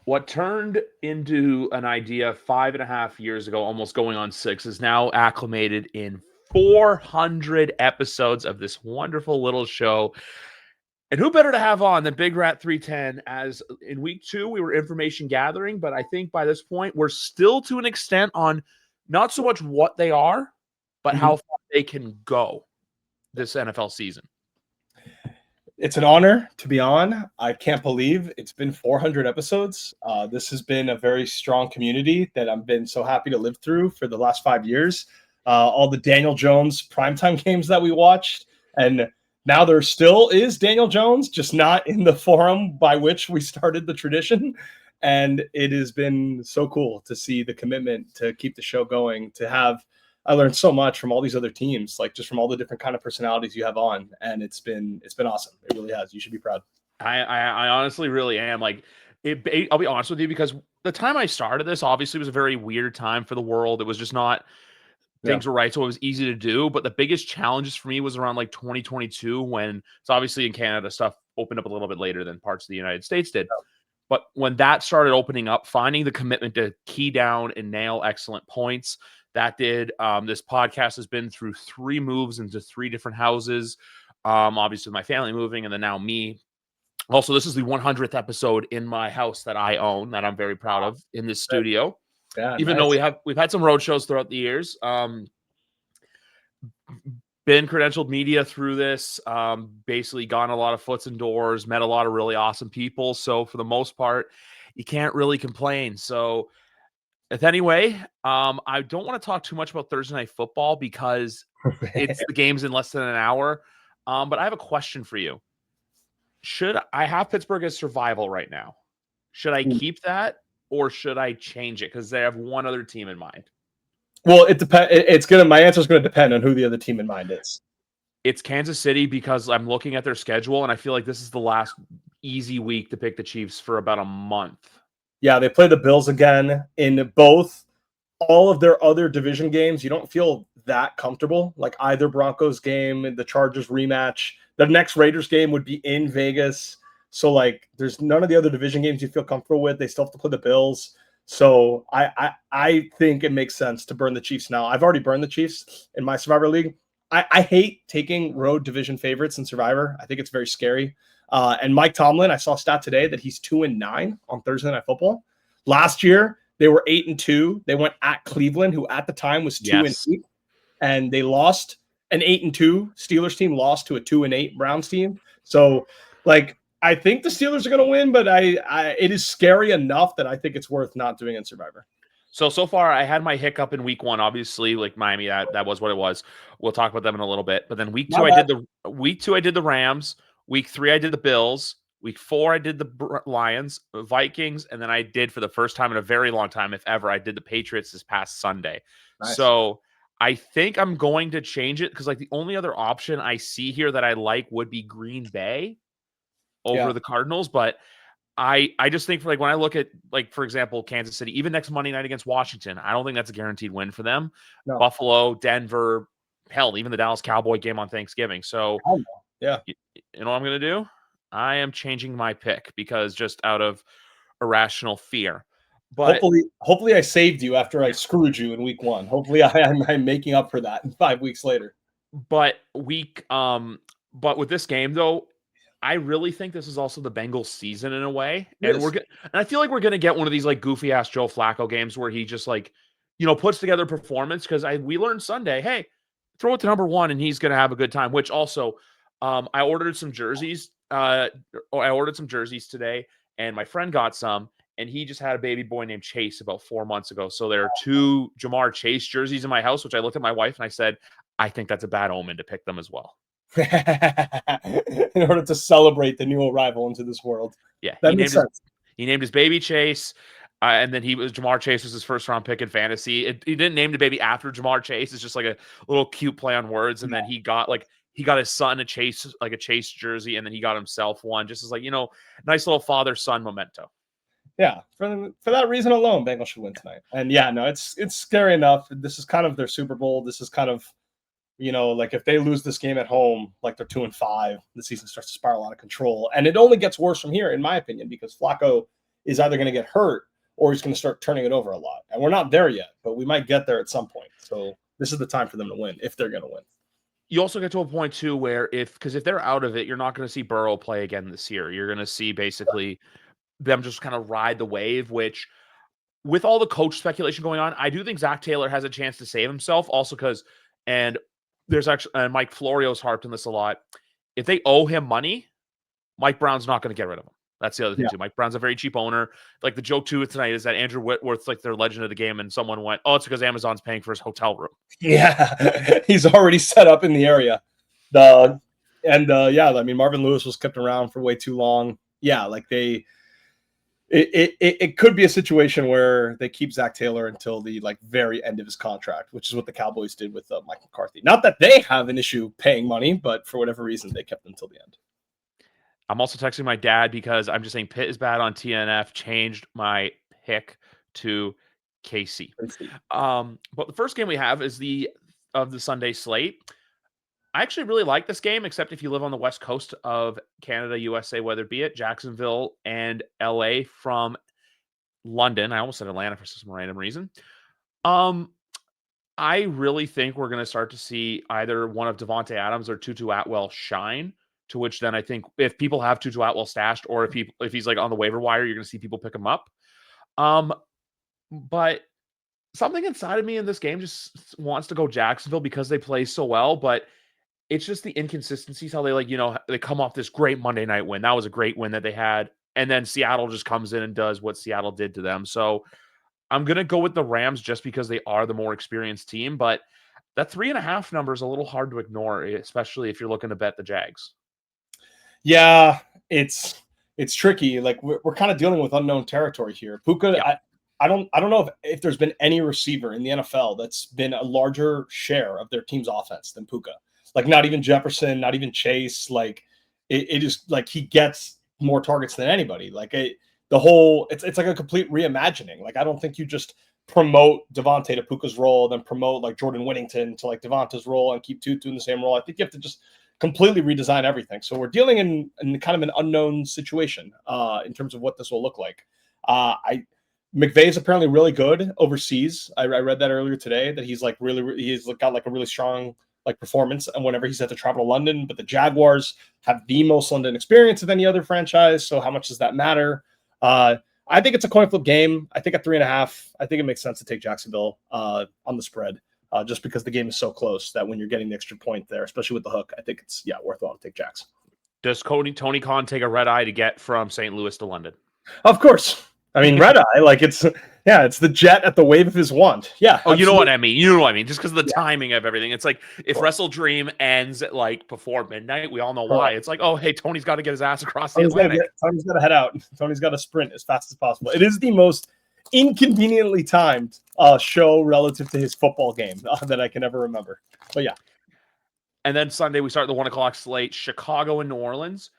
What turned into an idea 5.5 years ago, almost going on 6, is now acclimated in 400 episodes of this wonderful little show. And who better to have on than Big Rat 310? As in week 2, we were information gathering, but I think by this point, we're still to an extent on not so much what they are, but Mhm. how far they can go this NFL season. It's an honor to be on. I can't believe it's been 400 episodes. This has been a very strong community that I've been so happy to live through for the last 5 years. All the Daniel Jones primetime games that we watched. And now there still is Daniel Jones, just not in the forum by which we started the tradition. And it has been so cool to see the commitment to keep the show going, to have I learned so much from all these other teams, like just from all the different kind of personalities you have on, and it's been awesome. It really has. You should be proud. I honestly really am. Like, I'll be honest with you, because the time I started this obviously was a very weird time for the world. It was just not Yeah. things were right, so it was easy to do. But the biggest challenges for me was around like 2022, when it's obviously in Canada stuff opened up a little bit later than parts of the United States did. But when that started opening up, finding the commitment to key down and nail excellent points, that did. This podcast has been through 3 moves into 3 different houses. Obviously, my family moving, and then now me. Also, this is the 100th episode in my house that I own, that I'm very proud of, in this studio. Yeah, Even though nice. we've had some road shows throughout the years. Been credentialed media through this, basically gotten a lot of foots and doors, met a lot of really awesome people. So for the most part, you can't really complain. So anyway, I don't want to talk too much about Thursday Night Football because it's the game's in less than an hour. But I have a question for you. Should I have Pittsburgh as survival right now? Should I keep that, or should I change it? Because they have one other team in mind. Well, it depends. It's gonna. My answer is gonna depend on who the other team in mind is. It's Kansas City, because I'm looking at their schedule and I feel like this is the last easy week to pick the Chiefs for about a month. Yeah, they play the Bills again in both. All of their other division games, you don't feel that comfortable. Like either Broncos game, the Chargers rematch, the next Raiders game would be in Vegas. So like, there's none of the other division games you feel comfortable with. They still have to play the Bills. So I think it makes sense to burn the Chiefs now. I've already burned the Chiefs in my Survivor League. I hate taking road division favorites in Survivor. I think it's very scary. And Mike Tomlin, I saw a stat today that he's 2-9 on Thursday Night Football. Last year, they were 8-2. They went at Cleveland, who at the time was 2-8, and they lost. An 8-2 Steelers team lost to a 2-8 Browns team. So, like, I think the Steelers are going to win, but it is scary enough that I think it's worth not doing in Survivor. So far, I had my hiccup in week 1. Obviously, like Miami, that was what it was. We'll talk about them in a little bit. But then week 2, I did the Rams. Week 3, I did the Bills. Week 4, I did the Lions, Vikings, and then I did, for the first time in a very long time, if ever, I did the Patriots this past Sunday. Nice. So I think I'm going to change it, because like the only other option I see here that I like would be Green Bay over the Cardinals, but I just think, for like, when I look at, like, for example, Kansas City, even next Monday night against Washington, I don't think that's a guaranteed win for them. No. Buffalo, Denver, hell, even the Dallas Cowboy game on Thanksgiving. So, yeah, you know what I'm going to do? I am changing my pick, because just out of irrational fear. But hopefully I saved you after I screwed you in week 1. Hopefully I'm making up for that 5 weeks later. But with this game though, I really think this is also the Bengals season in a way. And I feel like we're gonna get one of these like goofy ass Joe Flacco games where he just like, puts together performance, because we learned Sunday, hey, throw it to number 1 and he's gonna have a good time. Which also, I ordered some jerseys. I ordered some jerseys today, and my friend got some, and he just had a baby boy named Chase about 4 months ago. So there are 2 Jamar Chase jerseys in my house, which I looked at my wife and I said, I think that's a bad omen to pick them as well. In order to celebrate the new arrival into this world. Yeah, that makes sense. He named his baby Chase, and then Jamar Chase was his first round pick in fantasy. He didn't name the baby after Jamar Chase. It's just like a little cute play on words. And then he got his son a Chase jersey, and then he got himself one, just as nice little father-son memento. Yeah, for that reason alone, Bengals should win tonight. And yeah, no, it's scary enough. This is kind of their Super Bowl. This is kind of, like if they lose this game at home, like they're 2-5, the season starts to spiral out of control. And it only gets worse from here, in my opinion, because Flacco is either going to get hurt or he's going to start turning it over a lot. And we're not there yet, but we might get there at some point. So this is the time for them to win if they're going to win. You also get to a point too where if they're out of it, you're not going to see Burrow play again this year. You're going to see basically them just kind of ride the wave, which with all the coach speculation going on, I do think Zach Taylor has a chance to save himself also because, and there's actually, and Mike Florio's harped on this a lot. If they owe him money, Mike Brown's not going to get rid of him. That's the other thing too. Mike Brown's a very cheap owner. Like the joke too tonight is that Andrew Whitworth's like their legend of the game, and someone went, "Oh, it's because Amazon's paying for his hotel room." Yeah, he's already set up in the area. I mean, Marvin Lewis was kept around for way too long. Yeah, like it could be a situation where they keep Zach Taylor until the like very end of his contract, which is what the Cowboys did with Mike McCarthy. Not that they have an issue paying money, but for whatever reason, they kept him until the end. I'm also texting my dad because I'm just saying Pitt is bad on TNF. Changed my pick to KC. But the first game we have is the Sunday slate. I actually really like this game, except if you live on the west coast of Canada, USA, whether it be at Jacksonville and LA from London. I almost said Atlanta for some random reason. I really think we're going to start to see either one of Devontae Adams or Tutu Atwell shine. To which then I think if people have Tutu Atwell stashed, or if he's like on the waiver wire, you're going to see people pick him up. But something inside of me in this game just wants to go Jacksonville because they play so well. But it's just the inconsistencies, how they they come off this great Monday night win. That was a great win that they had. And then Seattle just comes in and does what Seattle did to them. So I'm going to go with the Rams just because they are the more experienced team. But that 3.5 number is a little hard to ignore, especially if you're looking to bet the Jags. Yeah, it's tricky. Like we're kind of dealing with unknown territory here. Puka, yeah. I don't know if there's been any receiver in the NFL that's been a larger share of their team's offense than Puka. Like not even Jefferson, not even Chase. Like it is like he gets more targets than anybody. Like it's like a complete reimagining. Like I don't think you just promote Devontae to Puka's role, then promote like Jordan Whittington to like Devonta's role and keep Tutu in the same role. I think you have to just completely redesign everything. So we're dealing in kind of an unknown situation in terms of what this will look like. McVay is apparently really good overseas. I read that earlier today that he's like he's got like a really strong like performance and whenever he's had to travel to London. But the Jaguars have the most London experience of any other franchise. So how much does that matter? I think it's a coin flip game. I think at 3.5, I think it makes sense to take Jacksonville on the spread. Just because the game is so close that when you're getting the extra point there, especially with the hook, I think it's worthwhile to take Jacks. Does Tony Khan take a red eye to get from St. Louis to London? Of course. I mean, red eye, like it's the jet at the wave of his wand. Yeah. Oh, absolutely. You know what I mean? You know what I mean? Just because of the timing of everything. It's like if Wrestle Dream ends at like before midnight, we all know why. It's like, oh, hey, Tony's got to get his ass across the Atlantic. Tony's got to head out. Tony's got to sprint as fast as possible. It is the most inconveniently timed show relative to his football game that I can ever remember. But yeah. And then Sunday, we start the 1:00 slate, Chicago and New Orleans.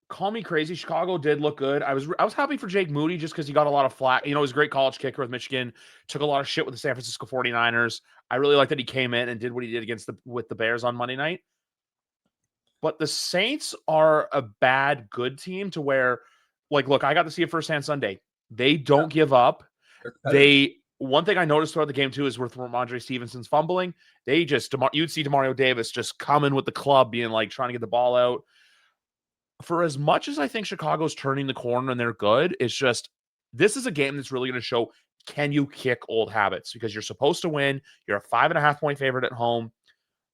Call me crazy. Chicago did look good. I was happy for Jake Moody just because he got a lot of flack. You know, he's a great college kicker with Michigan. Took a lot of shit with the San Francisco 49ers. I really like that he came in and did what he did with the Bears on Monday night. But the Saints are a bad, good team to where, like, look, I got to see it firsthand Sunday. They don't give up. One thing I noticed throughout the game too is with Ramondre Stevenson's fumbling. You'd see Demario Davis just coming with the club, being like trying to get the ball out. For as much as I think Chicago's turning the corner and they're good, it's just this is a game that's really going to show, can you kick old habits? Because you're supposed to win. You're a 5.5 point favorite at home.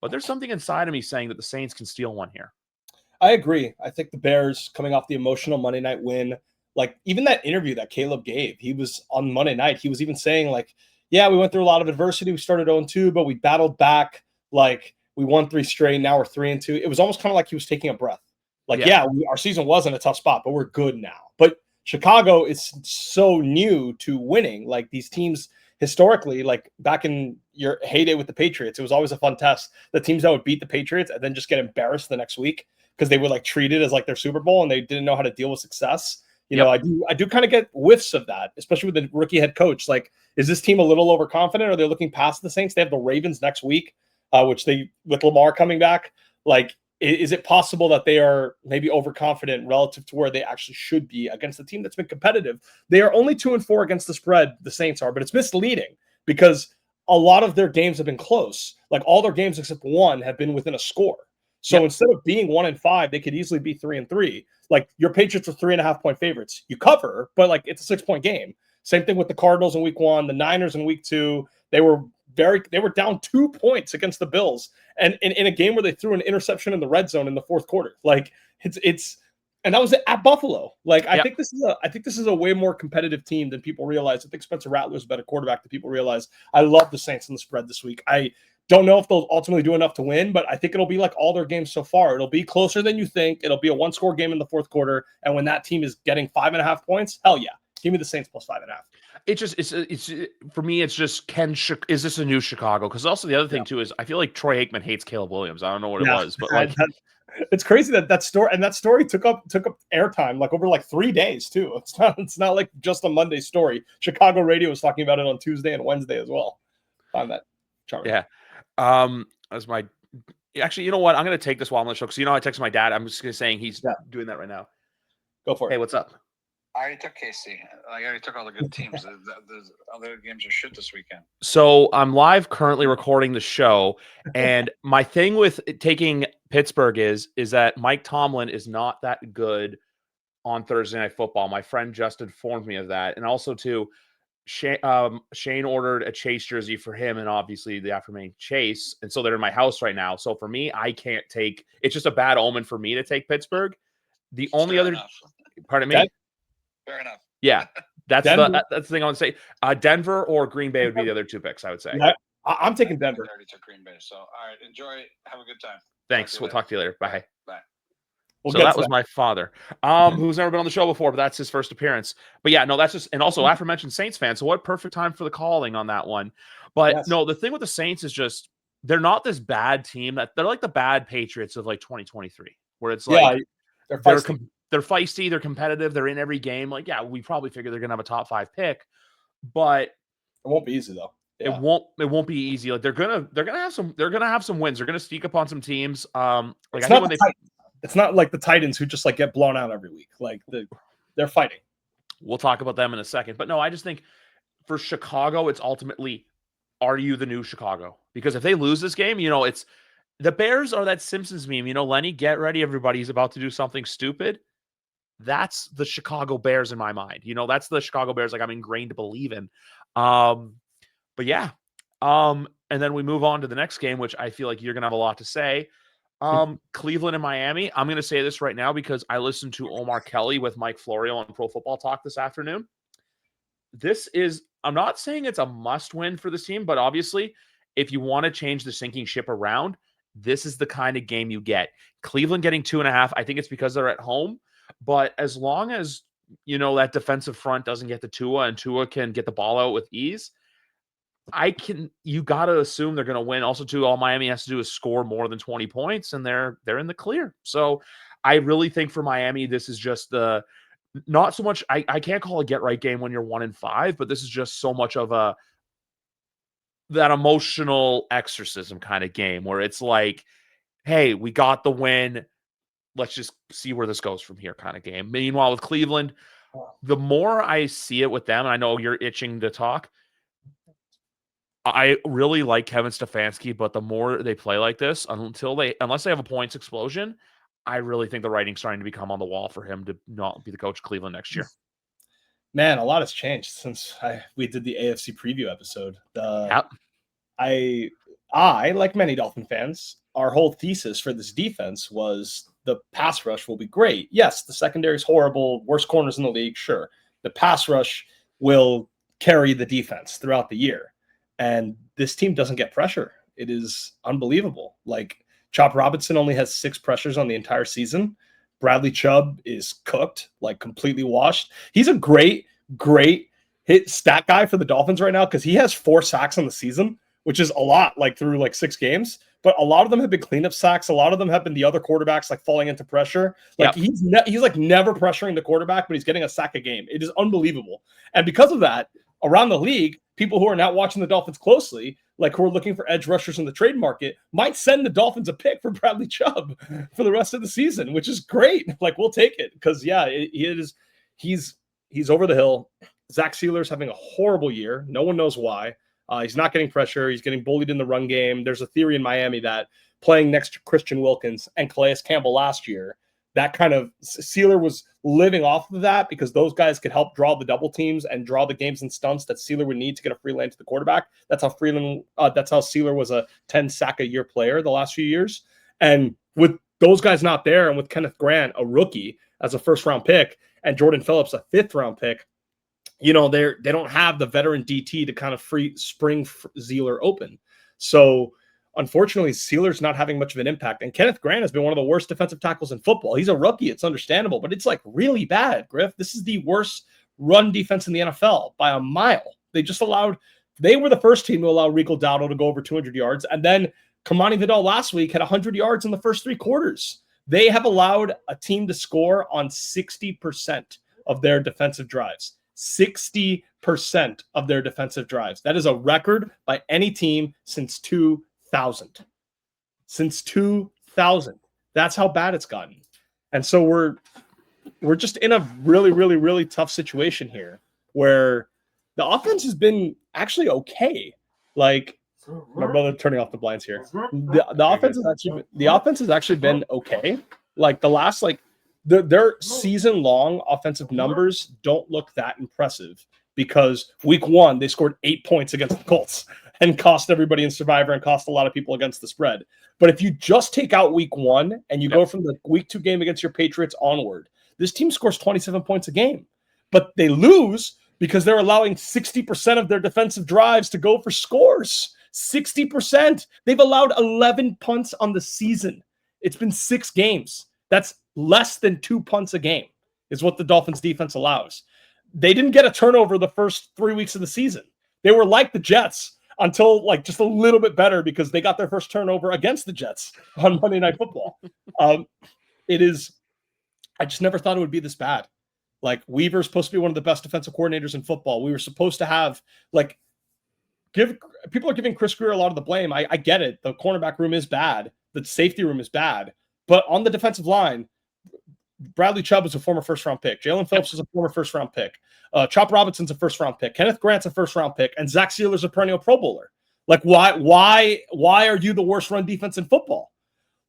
But there's something inside of me saying that the Saints can steal one here. I agree. I think the Bears, coming off the emotional Monday night win, like even that interview that Caleb gave, he was on Monday night. He was even saying like, yeah, we went through a lot of adversity. We started 0-2, but we battled back. Like we won 3 straight. Now we're 3-2. It was almost kind of like he was taking a breath. Like, our season was in a tough spot, but we're good now. But Chicago is so new to winning. Like these teams historically, like back in your heyday with the Patriots, it was always a fun test. The teams that would beat the Patriots and then just get embarrassed the next week because they were like treated as like their Super Bowl and they didn't know how to deal with success. You know, I do kind of get whiffs of that, especially with the rookie head coach. Like, is this team a little overconfident or they're looking past the Saints? They have the Ravens next week, with Lamar coming back. Like, is it possible that they are maybe overconfident relative to where they actually should be against a team that's been competitive? They are only 2-4 against the spread, the Saints are, but it's misleading because a lot of their games have been close. Like all their games except one have been within a score. So instead of being 1-5, they could easily be 3-3. Like your Patriots are 3.5-point favorites. You cover, but like it's a 6-point game. Same thing with the Cardinals in week 1, the Niners in week 2. They were down 2 points against the Bills, and in a game where they threw an interception in the red zone in the fourth quarter. Like it's and that was at Buffalo. Like I think this is a way more competitive team than people realize. I think Spencer Rattler is a better quarterback than people realize. I love the Saints in the spread this week. I don't know if they'll ultimately do enough to win, but I think it'll be like all their games so far. It'll be closer than you think. It'll be a 1-score game in the fourth quarter, and when that team is getting 5.5 points, hell yeah, give me the Saints plus 5.5. It's for me. It's just is this a new Chicago? Because also the other thing too is I feel like Troy Aikman hates Caleb Williams. I don't know what it was, but like it's crazy that story took up airtime like over like 3 days too. It's not like just a Monday story. Chicago radio was talking about it on Tuesday and Wednesday as well. Find that charming. Yeah. As my actually, you know what? I'm gonna take this while I'm on the show because I texted my dad. I'm just gonna saying he's doing that right now. Go for it. Hey, what's up? I already took KC. I already took all the good teams. The other games are shit this weekend. So I'm live currently recording the show, and my thing with taking Pittsburgh is that Mike Tomlin is not that good on Thursday Night Football. My friend just informed me of that, and also too, Shane ordered a Chase jersey for him, and obviously the aforementioned Chase, and so they're in my house right now. So for me, I can't take. It's just a bad omen for me to take Pittsburgh. The only other, pardon me. Fair enough. Yeah, that's the thing I would say. Denver or Green Bay would be the other two picks, I would say. Yeah, I'm taking Denver. I already took Green Bay. So, all right, enjoy. Have a good time. Thanks. We'll talk to you later. Bye. Bye. So that was my father, who's never been on the show before, but that's his first appearance. But yeah, no, that's just, and also aforementioned Saints fan. So what perfect time for the calling on that one. But no, the thing with the Saints is just, they're not this bad team. They're like the bad Patriots of like 2023, where it's like, they're feisty, they're competitive, they're in every game. Like, yeah, we probably figure they're gonna have a top 5 pick, but it won't be easy though. Yeah. It won't be easy. Like they're gonna have some wins. They're gonna sneak up on some teams. Like it's not like the Titans who just like get blown out every week. Like they're fighting. We'll talk about them in a second. But no, I just think for Chicago, it's ultimately, are you the new Chicago? Because if they lose this game, it's the Bears are that Simpsons meme. Lenny, get ready, everybody's about to do something stupid. That's the Chicago Bears in my mind. That's the Chicago Bears like I'm ingrained to believe in. But yeah. And then we move on to the next game, which I feel like you're going to have a lot to say. Cleveland and Miami. I'm going to say this right now because I listened to Omar Kelly with Mike Florio on Pro Football Talk this afternoon. I'm not saying it's a must win for this team, but obviously if you want to change the sinking ship around, this is the kind of game you get. Cleveland getting 2.5. I think it's because they're at home. But as long as, that defensive front doesn't get to Tua and Tua can get the ball out with ease, you got to assume they're going to win. Also, too, all Miami has to do is score more than 20 points, and they're in the clear. So I really think for Miami, this is just not so much, I can't call a get-right game when you're 1-5, but this is just so much of that emotional exorcism kind of game where it's like, hey, we got the win. Let's just see where this goes from here kind of game. Meanwhile, with Cleveland, the more I see it with them, and I know you're itching to talk, I really like Kevin Stefanski, but the more they play like this, unless they have a points explosion, I really think the writing's starting to become on the wall for him to not be the coach of Cleveland next year. Man, a lot has changed since we did the AFC preview episode. I, like many Dolphin fans, our whole thesis for this defense was the pass rush will be great. Yes, the secondary is horrible, worst corners in the league, sure. The pass rush will carry the defense throughout the year. And this team doesn't get pressure. It is unbelievable. Like, Chop Robinson only has 6 pressures on the entire season. Bradley Chubb is cooked, like completely washed. He's a great hit stat guy for the Dolphins right now because he has 4 sacks on the season, which is a lot, like through like 6 games. But a lot of them have been cleanup sacks. A lot of them have been the other quarterbacks like falling into pressure. Like he's like never pressuring the quarterback, but he's getting a sack a game. It is unbelievable. And because of that, around the league, people who are not watching the Dolphins closely, like who are looking for edge rushers in the trade market, might send the Dolphins a pick for Bradley Chubb for the rest of the season, which is great. Like, we'll take it because, yeah, he's over the hill. Zach Sealer's having a horrible year. No one knows why. He's not getting pressure. He's getting bullied in the run game. There's a theory in Miami that playing next to Christian Wilkins and Calais Campbell last year, that kind of Sealer was living off of that because those guys could help draw the double teams and draw the games and stunts that Sealer would need to get a free lane to the quarterback. That's how Sealer was a 10 sack a year player the last few years. And with those guys not there, and with Kenneth Grant, a rookie, as a first-round pick, and Jordan Phillips, a fifth-round pick, they don't have the veteran DT to kind of spring Sealer open. So unfortunately, Sealer's not having much of an impact. And Kenneth Grant has been one of the worst defensive tackles in football. He's a rookie. It's understandable, but it's like really bad, Griff. This is the worst run defense in the NFL by a mile. They were the first team to allow Rico Dowdle to go over 200 yards. And then Kamani Vidal last week had 100 yards in the first three quarters. They have allowed a team to score on 60% of their defensive drives. 60% of their defensive drives. That is a record by any team since 2000. Since 2000. That's how bad it's gotten. And so we're just in a really, really, really tough situation here where the offense has been actually okay. Like, my brother turning off the blinds here. The offense has actually been okay. Like the last, their season-long offensive numbers don't look that impressive because week 1, they scored 8 points against the Colts and cost everybody in Survivor and cost a lot of people against the spread. But if you just take out week 1 and you go from the week 2 game against your Patriots onward, this team scores 27 points a game. But they lose because they're allowing 60% of their defensive drives to go for scores. 60%. They've allowed 11 punts on the season. It's been 6 games. That's less than 2 punts a game is what the Dolphins defense allows. They didn't get a turnover the first 3 weeks of the season. They were like the Jets until just a little bit better because they got their first turnover against the Jets on Monday Night Football. I just never thought it would be this bad. Like, Weaver's supposed to be one of the best defensive coordinators in football. We were supposed to have people are giving Chris Greer a lot of the blame. I get it. The cornerback room is bad. The safety room is bad. But on the defensive line, Bradley Chubb is a former first-round pick. Jalen Phillips is a former first-round pick. Chop Robinson's a first-round pick. Kenneth Grant's a first-round pick. And Zach Sealer's a perennial Pro Bowler. Like, why are you the worst run defense in football?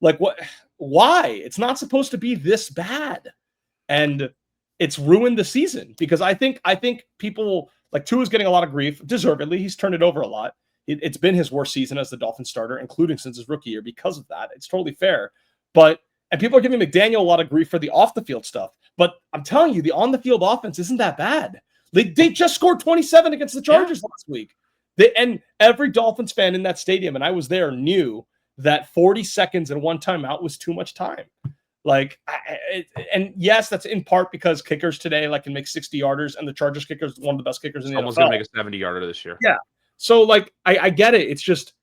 Like, what? Why? It's not supposed to be this bad. And it's ruined the season because I think people like Tua's getting a lot of grief, deservedly. He's turned it over a lot. It's been his worst season as the Dolphins starter, including since his rookie year because of that. It's totally fair. And people are giving McDaniel a lot of grief for the off-the-field stuff. But I'm telling you, the on-the-field offense isn't that bad. They just scored 27 against the Chargers last week. And every Dolphins fan in that stadium, and I was there, knew that 40 seconds and one timeout was too much time. And yes, that's in part because kickers today can make 60-yarders, and the Chargers kicker is one of the best kickers in the NFL. Almost going to make a 70-yarder this year. Yeah. So, I get it. It's just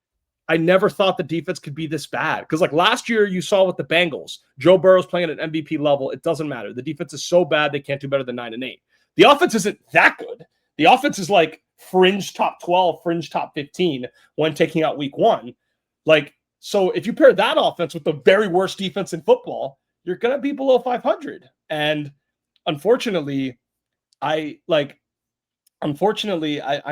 I never thought the defense could be this bad. Because, last year you saw with the Bengals, Joe Burrow's playing at an MVP level. It doesn't matter. The defense is so bad they can't do better than 9-8. The offense isn't that good. The offense is fringe top 12, fringe top 15 when taking out week 1. So if you pair that offense with the very worst defense in football, you're going to be below 500. And unfortunately, I'm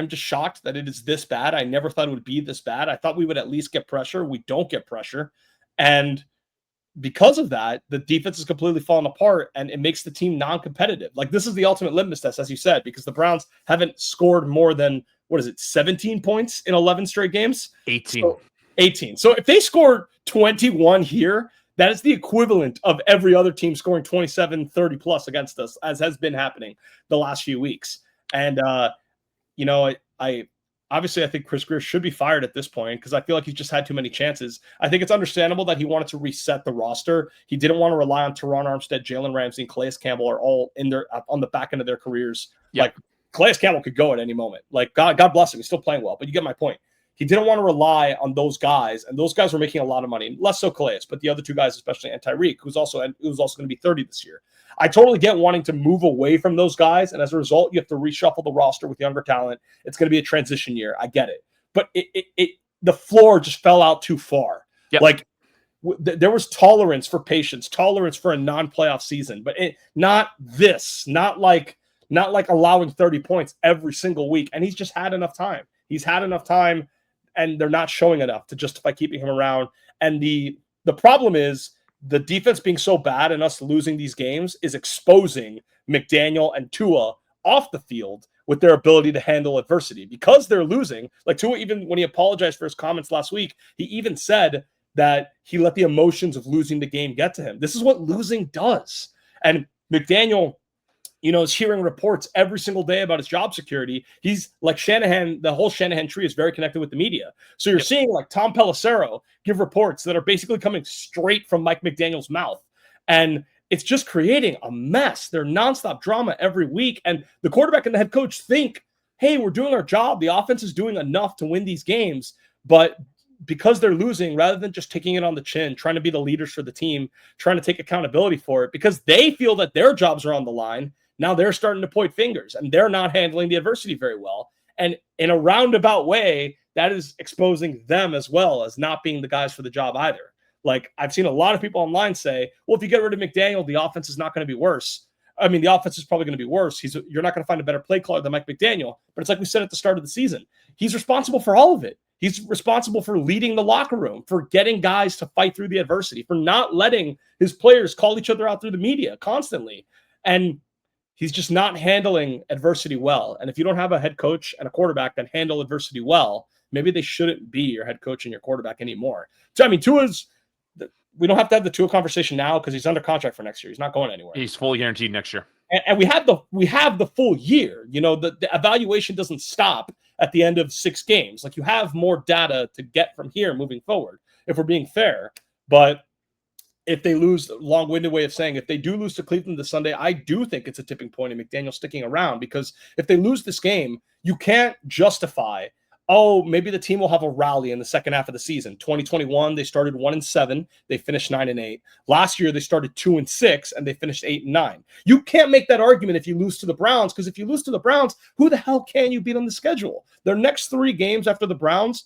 just shocked that it is this bad. I never thought it would be this bad. I thought we would at least get pressure. We don't get pressure. And because of that, the defense is completely falling apart and it makes the team non-competitive. This is the ultimate litmus test, as you said, because the Browns haven't scored more than, 17 points in 11 straight games? 18. So if they score 21 here, that is the equivalent of every other team scoring 27, 30 plus against us, as has been happening the last few weeks. And, I think Chris Greer should be fired at this point because I feel like he's just had too many chances. I think it's understandable that he wanted to reset the roster. He didn't want to rely on Teron Armstead, Jalen Ramsey, and Calais Campbell are all on the back end of their careers. Yeah. Calais Campbell could go at any moment. God bless him. He's still playing well, but you get my point. He didn't want to rely on those guys, and those guys were making a lot of money. Less so Calais, but the other two guys, especially Tyreek, who's also going to be 30 this year. I totally get wanting to move away from those guys, and as a result, you have to reshuffle the roster with younger talent. It's going to be a transition year. I get it. But the floor just fell out too far. Yep. Like there was tolerance for patience, tolerance for a non-playoff season, but not like allowing 30 points every single week. And he's just had enough time. He's had enough time, and they're not showing enough to justify keeping him around. And the problem is the defense being so bad and us losing these games is exposing McDaniel and Tua off the field with their ability to handle adversity because they're losing. Like Tua, even when he apologized for his comments last week, he even said that he let the emotions of losing the game get to him. This is what losing does. And McDaniel, is hearing reports every single day about his job security. He's like Shanahan, the whole Shanahan tree is very connected with the media. So you're seeing like Tom Pelissero give reports that are basically coming straight from Mike McDaniel's mouth. And it's just creating a mess. They're nonstop drama every week. And the quarterback and the head coach think, hey, we're doing our job. The offense is doing enough to win these games. But because they're losing, rather than just taking it on the chin, trying to be the leaders for the team, trying to take accountability for it, because they feel that their jobs are on the line, now they're starting to point fingers and they're not handling the adversity very well. And in a roundabout way, that is exposing them as well as not being the guys for the job either. Like I've seen a lot of people online say, well, if you get rid of McDaniel, the offense is not going to be worse. I mean, the offense is probably going to be worse. You're not going to find a better play caller than Mike McDaniel. But it's like we said at the start of the season, he's responsible for all of it. He's responsible for leading the locker room, for getting guys to fight through the adversity, for not letting his players call each other out through the media constantly. And he's just not handling adversity well. And if you don't have a head coach and a quarterback that handle adversity well, maybe they shouldn't be your head coach and your quarterback anymore. So, I mean, we don't have to have the Tua conversation now because he's under contract for next year. He's not going anywhere. He's fully guaranteed next year. And we have the full year. The evaluation doesn't stop at the end of 6 games. Like you have more data to get from here moving forward, if we're being fair. But if they lose, long-winded way of saying, if they do lose to Cleveland this Sunday, I do think it's a tipping point in McDaniel sticking around, because if they lose this game, you can't justify, oh, maybe the team will have a rally in the second half of the season. 2021, they started 1-7, they finished 9-8. Last year, they started 2-6, and they finished 8-9. You can't make that argument if you lose to the Browns, because if you lose to the Browns, who the hell can you beat on the schedule? Their next 4 games after the Browns,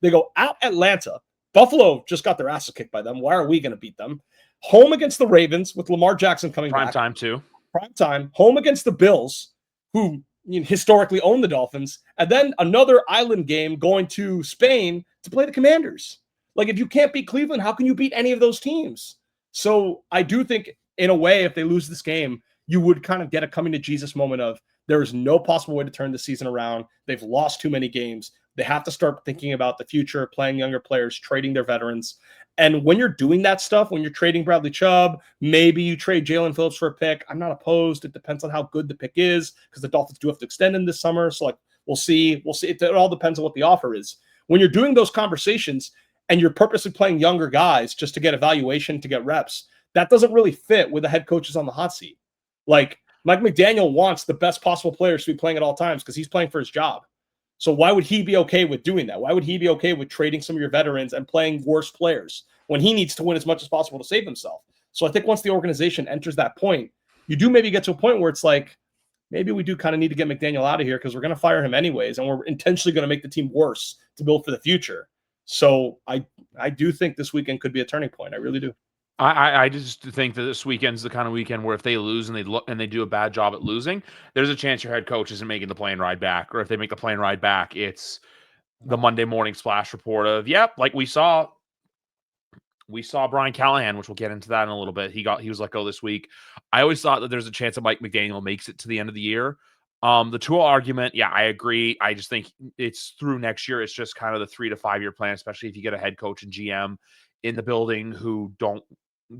they go out Atlanta. Buffalo just got their asses kicked by them. Why are we going to beat them? Home against the Ravens with Lamar Jackson coming back. Prime time, too. Prime time. Home against the Bills, who historically own the Dolphins. And then another island game going to Spain to play the Commanders. Like, if you can't beat Cleveland, how can you beat any of those teams? So I do think, in a way, if they lose this game, you would kind of get a coming to Jesus moment of, there is no possible way to turn the season around. They've lost too many games. They have to start thinking about the future, playing younger players, trading their veterans. And when you're doing that stuff, when you're trading Bradley Chubb, maybe you trade Jalen Phillips for a pick. I'm not opposed. It depends on how good the pick is, because the Dolphins do have to extend him this summer. So, we'll see. It all depends on what the offer is. When you're doing those conversations and you're purposely playing younger guys just to get evaluation, to get reps, that doesn't really fit with the head coaches on the hot seat. Like, Mike McDaniel wants the best possible players to be playing at all times because he's playing for his job. So why would he be okay with doing that? Why would he be okay with trading some of your veterans and playing worse players when he needs to win as much as possible to save himself? So I think once the organization enters that point, you do maybe get to a point where it's like, maybe we do kind of need to get McDaniel out of here because we're going to fire him anyways, and we're intentionally going to make the team worse to build for the future. So I do think this weekend could be a turning point. I really do. I just think that this weekend's the kind of weekend where if they lose and they do a bad job at losing, there's a chance your head coach isn't making the plane ride back. Or if they make the plane ride back, it's the Monday morning splash report of, yep, like we saw Brian Callahan, which we'll get into that in a little bit. He was let go this week. I always thought that there's a chance that Mike McDaniel makes it to the end of the year. The Tua argument, yeah, I agree. I just think it's through next year. It's just kind of the 3 to 5 year plan, especially if you get a head coach and GM in the building who don't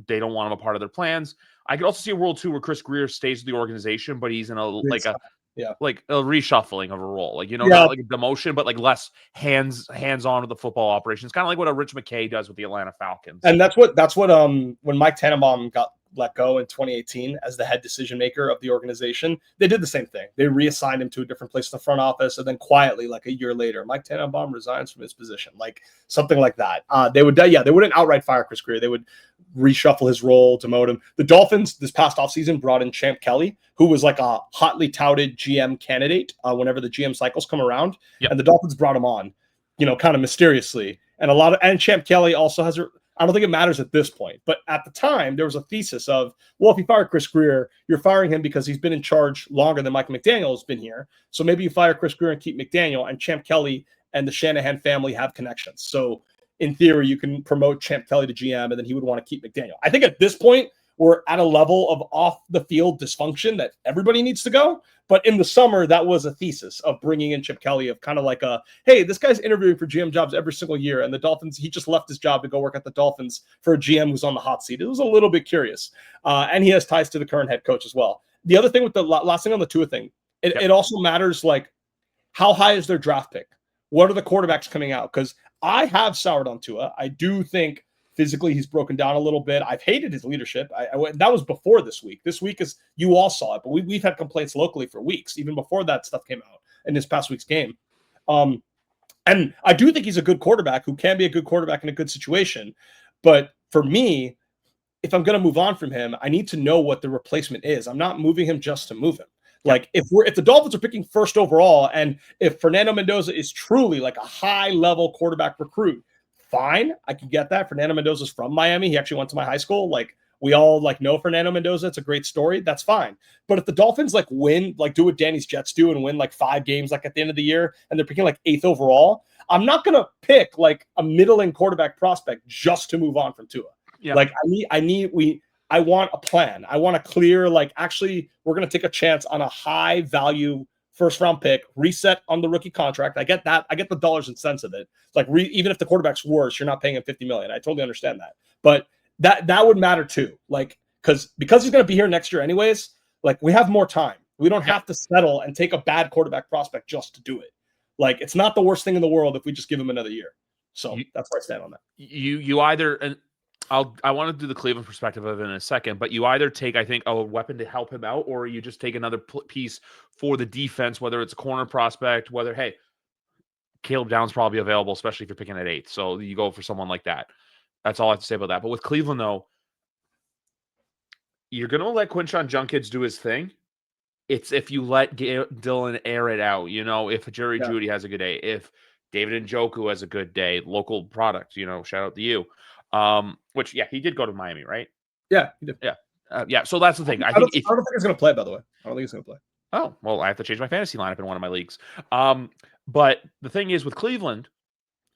want him a part of their plans. I could also see a world too where Chris Greer stays with the organization, but he's in a reshuffling of a role, not like a demotion, but like less hands on with the football operation. It's kind of like what a Rich McKay does with the Atlanta Falcons. And that's what when Mike Tannenbaum got let go in 2018 as the head decision maker of the organization, they did the same thing. They reassigned him to a different place in the front office, and then quietly, like a year later, Mike Tannenbaum resigns from his position, like something like that. They wouldn't outright fire Chris Greer. They would reshuffle his role, demote him. The Dolphins this past offseason brought in Champ Kelly, who was like a hotly touted GM candidate whenever the GM cycles come around. Yep. And the Dolphins brought him on. kind of mysteriously. And Champ Kelly also has I don't think it matters at this point, but at the time there was a thesis of, well, if you fire Chris Greer, you're firing him because he's been in charge longer than Mike McDaniel has been here. So maybe you fire Chris Greer and keep McDaniel, and Champ Kelly and the Shanahan family have connections. So in theory, you can promote Champ Kelly to GM, and then he would want to keep McDaniel. I think at this point, we're at a level of off the field dysfunction that everybody needs to go. But in the summer, that was a thesis of bringing in Chip Kelly, of kind of like hey, this guy's interviewing for GM jobs every single year. And the Dolphins, he just left his job to go work at the Dolphins for a GM who's on the hot seat. It was a little bit curious. And he has ties to the current head coach as well. The other thing with the last thing on the Tua thing, it also matters, like, how high is their draft pick? What are the quarterbacks coming out? Because I have soured on Tua. I do think physically he's broken down a little bit. I've hated his leadership. That was before this week. This week is, you all saw it, but we've had complaints locally for weeks, even before that stuff came out in this past week's game. And I do think he's a good quarterback who can be a good quarterback in a good situation. But for me, if I'm going to move on from him, I need to know what the replacement is. I'm not moving him just to move him. Like, if the Dolphins are picking first overall, and if Fernando Mendoza is truly like a high level quarterback recruit, fine, I can get that. Fernando Mendoza's from Miami. He actually went to my high school. Like, we all know Fernando Mendoza. It's a great story. That's fine. But if the Dolphins win, do what Danny's Jets do and win 5 games at the end of the year, and they're picking 8th overall, I'm not gonna pick a middling quarterback prospect just to move on from Tua. Yeah. I want a plan. I want a clear, actually, we're going to take a chance on a high value first round pick, reset on the rookie contract. I get that. I get the dollars and cents of it. Even if the quarterback's worse, you're not paying him $50 million. I totally understand that. But that would matter too. Because he's going to be here next year anyways, we have more time. We don't have to settle and take a bad quarterback prospect just to do it. It's not the worst thing in the world if we just give him another year. So that's where I stand on that. You either, and I want to do the Cleveland perspective of it in a second, but you either take, I think, a weapon to help him out, or you just take another piece for the defense, whether it's a corner prospect, whether, hey, Caleb Downs probably available, especially if you're picking at 8th. So you go for someone like that. That's all I have to say about that. But with Cleveland, though, you're going to let Quinshon Judkins do his thing. It's if you let Dylan air it out, if Jerry Jeudy has a good day, if David Njoku has a good day, local product, shout out to you. Which, he did go to Miami, right? Yeah, he did. Yeah. So that's the thing. I don't think he's going to play, by the way. I don't think he's going to play. Oh, well, I have to change my fantasy lineup in one of my leagues. But the thing is with Cleveland,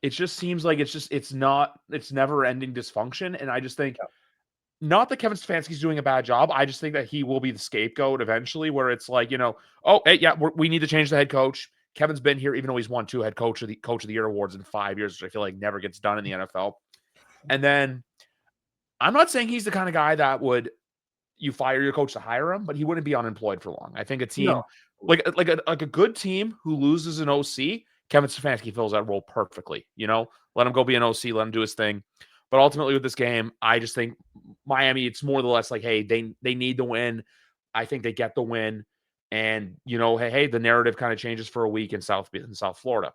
it just seems like it's never ending dysfunction. And I just think, not that Kevin Stefanski's doing a bad job. I just think that he will be the scapegoat eventually, where it's we need to change the head coach. Kevin's been here, even though he's won 2 head coach of the year awards in 5 years, which I feel like never gets done in the NFL. And then I'm not saying he's the kind of guy that you fire your coach to hire him, but he wouldn't be unemployed for long. I think a team like a good team who loses an OC, Kevin Stefanski fills that role perfectly. Let him go be an OC, let him do his thing. But ultimately with this game, I just think Miami, it's more or less hey, they need the win. I think they get the win. And, hey, the narrative kind of changes for a week in South Florida.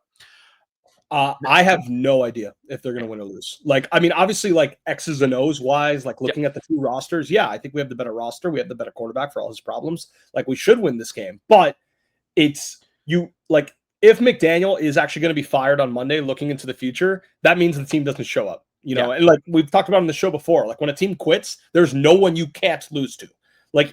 I have no idea if they're going to win or lose. Obviously, X's and O's wise, looking at the 2 rosters, I think we have the better roster. We have the better quarterback for all his problems. We should win this game. But if McDaniel is actually going to be fired on Monday, looking into the future, that means the team doesn't show up. And we've talked about on the show before, when a team quits, there's no one you can't lose to.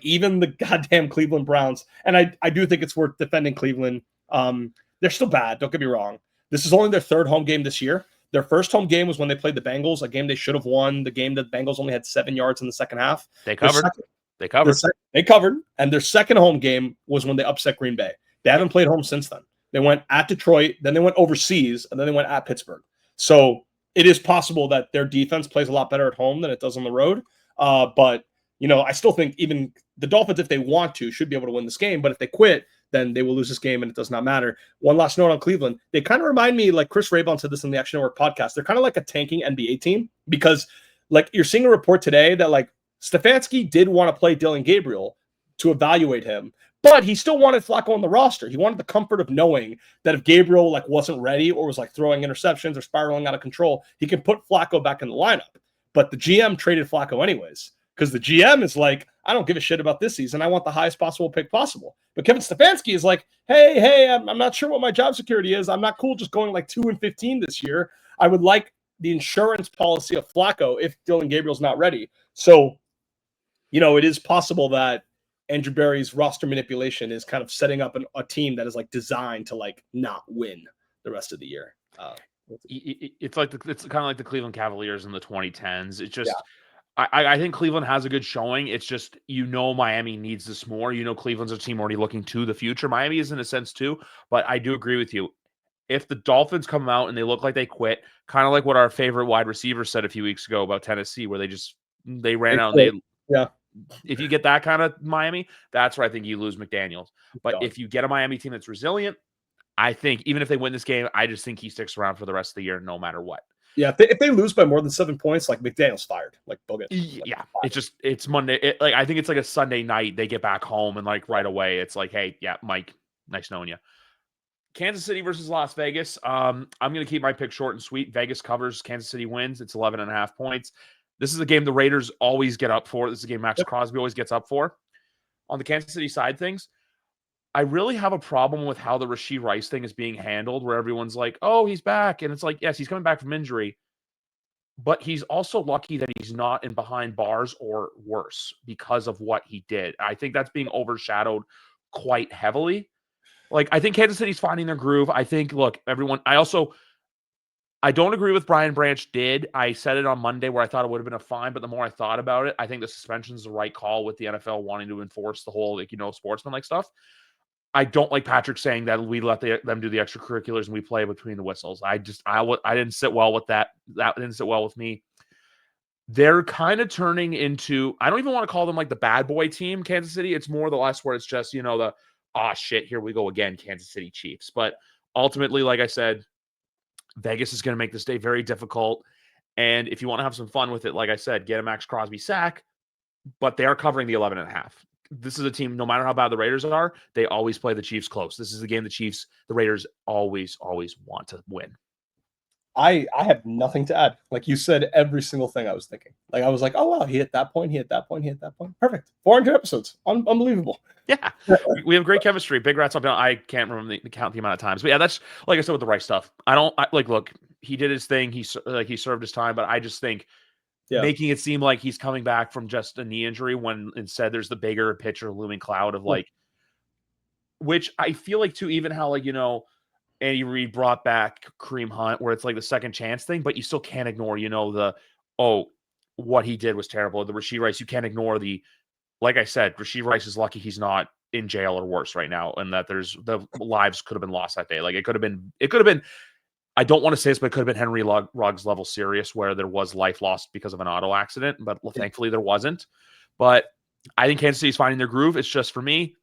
Even the goddamn Cleveland Browns. And I do think it's worth defending Cleveland. They're still bad. Don't get me wrong. This is only their 3rd home game this year. Their first home game was when they played the Bengals, a game they should have won. The game that Bengals only had 7 yards in the second half. They covered. They covered. And their second home game was when they upset Green Bay. They haven't played home since then. They went at Detroit, then they went overseas, and then they went at Pittsburgh. So it is possible that their defense plays a lot better at home than it does on the road. But I still think even the Dolphins, if they want to, should be able to win this game. But if they quit, then they will lose this game, and it does not matter. One last note on Cleveland. They kind of remind me, Chris Raybon said this in the Action Network podcast, they're kind of like a tanking NBA team because, you're seeing a report today that, Stefanski did want to play Dylan Gabriel to evaluate him, but he still wanted Flacco on the roster. He wanted the comfort of knowing that if Gabriel, wasn't ready or was, throwing interceptions or spiraling out of control, he could put Flacco back in the lineup. But the GM traded Flacco anyways. because the GM is like, I don't give a shit about this season. I want the highest possible pick possible. But Kevin Stefanski is like, hey, I'm not sure what my job security is. I'm not cool just going like 2-15 this year. I would like the insurance policy of Flacco if Dylan Gabriel's not ready. So, it is possible that Andrew Berry's roster manipulation is kind of setting up a team that is like designed to like not win the rest of the year. It's kind of like the Cleveland Cavaliers in the 2010s. It's just, I think Cleveland has a good showing. It's just, Miami needs this more. Cleveland's a team already looking to the future. Miami is in a sense too, but I do agree with you. If the Dolphins come out and they look like they quit, kind of like what our favorite wide receiver said a few weeks ago about Tennessee, where they ran out and if you get that kind of Miami, that's where I think you lose McDaniels. But if you get a Miami team that's resilient, I think even if they win this game, I just think he sticks around for the rest of the year no matter what. Yeah, if they lose by more than 7 points, like McDaniel's fired. Like, bogus. Yeah, it's Monday. I think it's like a Sunday night. They get back home and like right away, it's like, hey, yeah, Mike, nice knowing you. Kansas City versus Las Vegas. I'm going to keep my pick short and sweet. Vegas covers. Kansas City wins. It's 11.5 points. This is a game the Raiders always get up for. This is a game Max Crosby always gets up for. On the Kansas City side things, I really have a problem with how the Rashee Rice thing is being handled, where everyone's like, oh, he's back. And it's like, yes, he's coming back from injury. But he's also lucky that he's not in behind bars or worse because of what he did. I think that's being overshadowed quite heavily. Like, I think Kansas City's finding their groove. I think, look, everyone, I don't agree with Brian Branch did. I said it on Monday where I thought it would have been a fine, but the more I thought about it, I think the suspension is the right call with the NFL wanting to enforce the whole, sportsman-like stuff. I don't like Patrick saying that we let them do the extracurriculars and we play between the whistles. I didn't sit well with that. That didn't sit well with me. They're kind of turning into, I don't even want to call them like the bad boy team, Kansas City. It's more the less where it's just, shit, here we go again, Kansas City Chiefs. But ultimately, like I said, Vegas is going to make this day very difficult. And if you want to have some fun with it, like I said, get a Max Crosby sack, but they are covering the 11.5. This is a team, no matter how bad the Raiders are, they always play the Chiefs close. This is a game the Raiders always want to win. I have nothing to add. Like, you said every single thing I was thinking. Like, I was like, oh, wow, he hit that point. Perfect. 400 episodes. Unbelievable. Yeah. We have great chemistry. Big rats up. I can't remember count the amount of times. But yeah, that's, like I said, with the Rice stuff. Look, he did his thing. He served his time. But I just think making it seem like he's coming back from just a knee injury when instead there's the bigger picture looming cloud of which I feel like too, even how Andy Reid brought back Kareem Hunt, where it's like the second chance thing, but you still can't ignore, what he did was terrible. The Rashee Rice, you can't ignore like I said, Rashee Rice is lucky he's not in jail or worse right now, and that the lives could have been lost that day. Like, it could have been, I don't want to say this, but it could have been Henry Ruggs level serious, where there was life lost because of an auto accident, but thankfully there wasn't. But I think Kansas City's finding their groove. It's just, for me,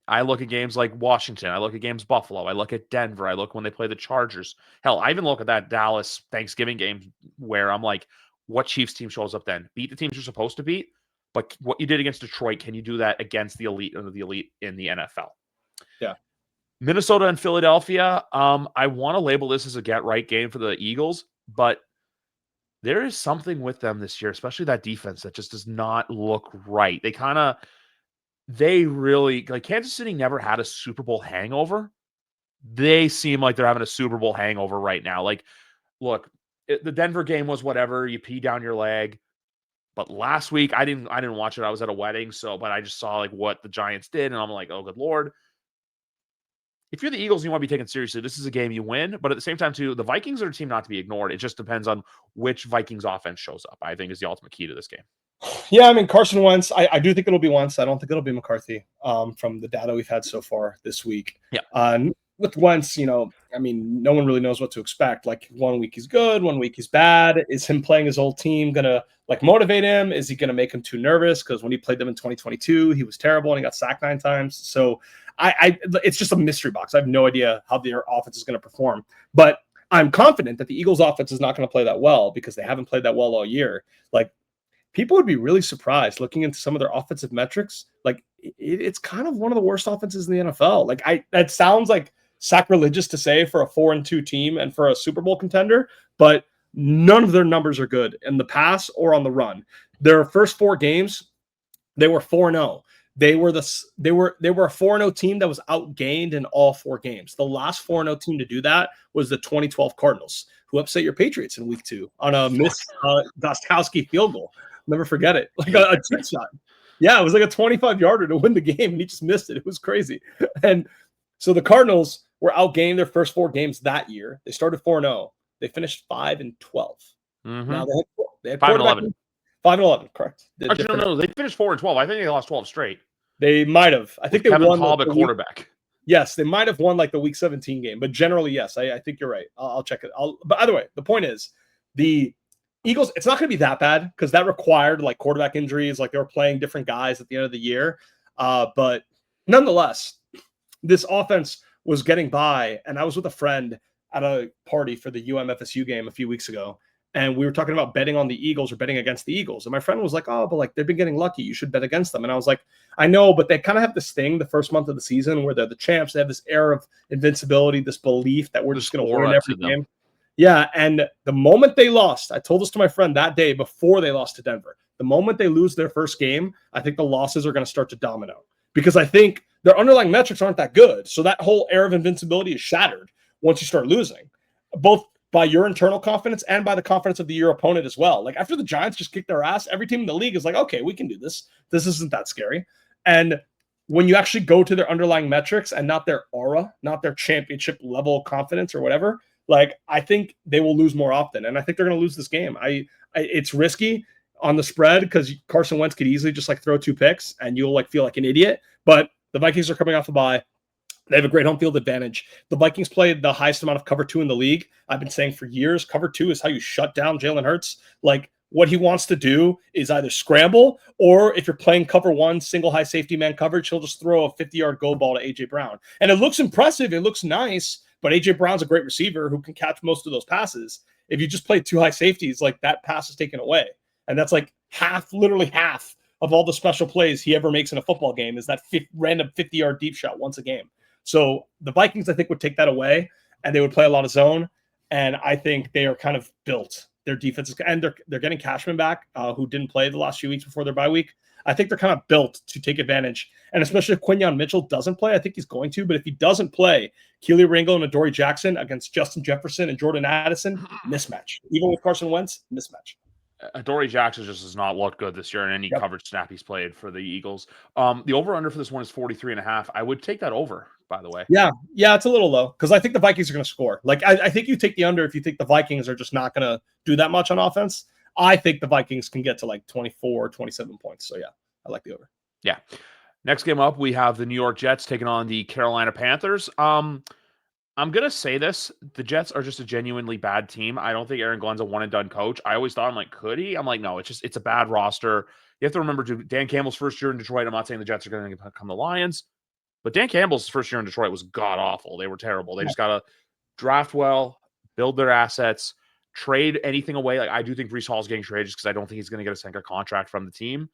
I look at games like Washington. I look at games Buffalo. I look at Denver. I look when they play the Chargers. Hell, I even look at that Dallas Thanksgiving game where I'm like, what Chiefs team shows up then? Beat the teams you're supposed to beat, but what you did against Detroit, can you do that against the elite of the elite in the NFL? Yeah. Minnesota and Philadelphia. I want to label this as a get-right game for the Eagles, but there is something with them this year, especially that defense, that just does not look right. They really, like, Kansas City never had a Super Bowl hangover. They seem like they're having a Super Bowl hangover right now. Like, look, the Denver game was whatever. You pee down your leg. But last week, I didn't watch it. I was at a wedding, but I just saw like what the Giants did, and I'm like, oh, good Lord. If you're the Eagles and you want to be taken seriously, this is a game you win. But at the same time, too, the Vikings are a team not to be ignored. It just depends on which Vikings offense shows up, I think, is the ultimate key to this game. Yeah, I mean, Carson Wentz, I do think it'll be Wentz. I don't think it'll be McCarthy from the data we've had so far this week. Yeah. With Wentz, no one really knows what to expect. Like, 1 week he's good, 1 week he's bad. Is him playing his old team going to motivate him? Is he going to make him too nervous? Because when he played them in 2022, he was terrible and he got sacked 9 times. So it's just a mystery box. I have no idea how their offense is going to perform. But I'm confident that the Eagles offense is not going to play that well because they haven't played that well all year. Like, people would be really surprised looking into some of their offensive metrics. Like, it's kind of one of the worst offenses in the NFL. Like, that sounds like sacrilegious to say for a 4-2 team and for a Super Bowl contender, but none of their numbers are good in the pass or on the run. Their first 4 games, they were 4-0. They were a 4-0 team that was outgained in all 4 games. The last 4-0 team to do that was the 2012 Cardinals, who upset your Patriots in week 2 on a missed Gostkowski field goal. Never forget it. Like a trick shot. Yeah, it was like a 25-yarder to win the game, and he just missed it. It was crazy. And so the Cardinals were outgained their first 4 games that year. They started 4-0. They finished 5-12. Now they had 5-11. 5-11, correct. Actually, no, they finished 4-12. I think they lost 12 straight. They might have. I think they Kevin won Kolb at quarterback. Yes, they might have won like the week 17 game, but generally, yes, I think you're right. I'll check it. But either way, the point is the Eagles, it's not going to be that bad because that required like quarterback injuries, like they were playing different guys at the end of the year. But nonetheless, this offense was getting by, and I was with a friend at a party for the UM-FSU game a few weeks ago, and we were talking about betting on the Eagles or betting against the Eagles. And my friend was like, oh, but like they've been getting lucky. You should bet against them. And I was like, I know, but they kind of have this thing the first month of the season where they're the champs. They have this air of invincibility, this belief that we're just going to win every game. Yeah. And the moment they lost, I told this to my friend that day before they lost to Denver. The moment they lose their first game, I think the losses are going to start to domino because I think their underlying metrics aren't that good. So that whole air of invincibility is shattered once you start losing, both by your internal confidence and by the confidence of your opponent as well. Like after the Giants just kicked their ass, every team in the league is like, okay, we can do this. This isn't that scary. And when you actually go to their underlying metrics and not their aura, not their championship level confidence or whatever, like I think they will lose more often. And I think they're going to lose this game. It's risky on the spread because Carson Wentz could easily just like throw 2 picks and you'll like feel like an idiot. But the Vikings are coming off the bye. They have a great home field advantage. The Vikings played the highest amount of cover 2 in the league. I've been saying for years, cover 2 is how you shut down Jalen Hurts. Like what he wants to do is either scramble or if you're playing cover 1, single high safety man coverage, he'll just throw a 50-yard go ball to A.J. Brown. And it looks impressive. It looks nice, but A.J. Brown's a great receiver who can catch most of those passes. If you just play 2 high safeties, like that pass is taken away. And that's like literally half of all the special plays he ever makes in a football game is that random 50-yard deep shot once a game. So the Vikings, I think, would take that away, and they would play a lot of zone. And I think they are kind of built. Their defense, and they're getting Cashman back, who didn't play the last few weeks before their bye week. I think they're kind of built to take advantage. And especially if Quinyon Mitchell doesn't play, I think he's going to. But if he doesn't play, Keely Ringo and Adoree Jackson against Justin Jefferson and Jordan Addison, mismatch. Even with Carson Wentz, mismatch. Adoree Jackson just does not look good this year in any coverage snap he's played for the Eagles. The over-under for this one is 43.5. I would take that over, by the way. Yeah, it's a little low because I think the Vikings are going to score. Like, I think you take the under if you think the Vikings are just not going to do that much on offense. I think the Vikings can get to like 24, 27 points. So, yeah, I like the over. Yeah. Next game up, we have the New York Jets taking on the Carolina Panthers. I'm going to say this. The Jets are just a genuinely bad team. I don't think Aaron Glenn's a one-and-done coach. I always thought, I'm like, could he? I'm like, no, it's a bad roster. You have to remember, Dan Campbell's first year in Detroit, I'm not saying the Jets are going to become the Lions, but Dan Campbell's first year in Detroit was god-awful. They were terrible. They just got to draft well, build their assets, trade anything away. Like, I do think Breece Hall's getting traded just because I don't think he's going to get a second contract from the team.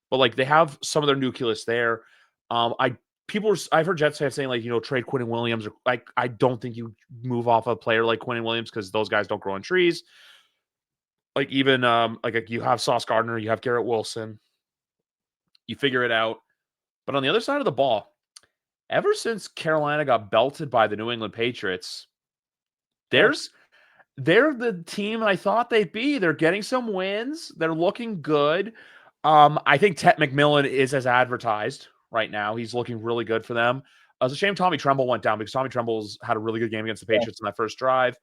But, like, they have some of their nucleus there. I've heard Jets fans saying, like, trade Quinnen Williams. Or like, I don't think you move off a player like Quinnen Williams because those guys don't grow on trees. Like, even like you have Sauce Gardner, you have Garrett Wilson. You figure it out. But on the other side of the ball, ever since Carolina got belted by the New England Patriots, they're the team I thought they'd be. They're getting some wins. They're looking good. I think Tet McMillan is as advertised right now. He's looking really good for them. It's a shame Tommy Tremble went down because Tommy Tremble's had a really good game against the Patriots in that first drive.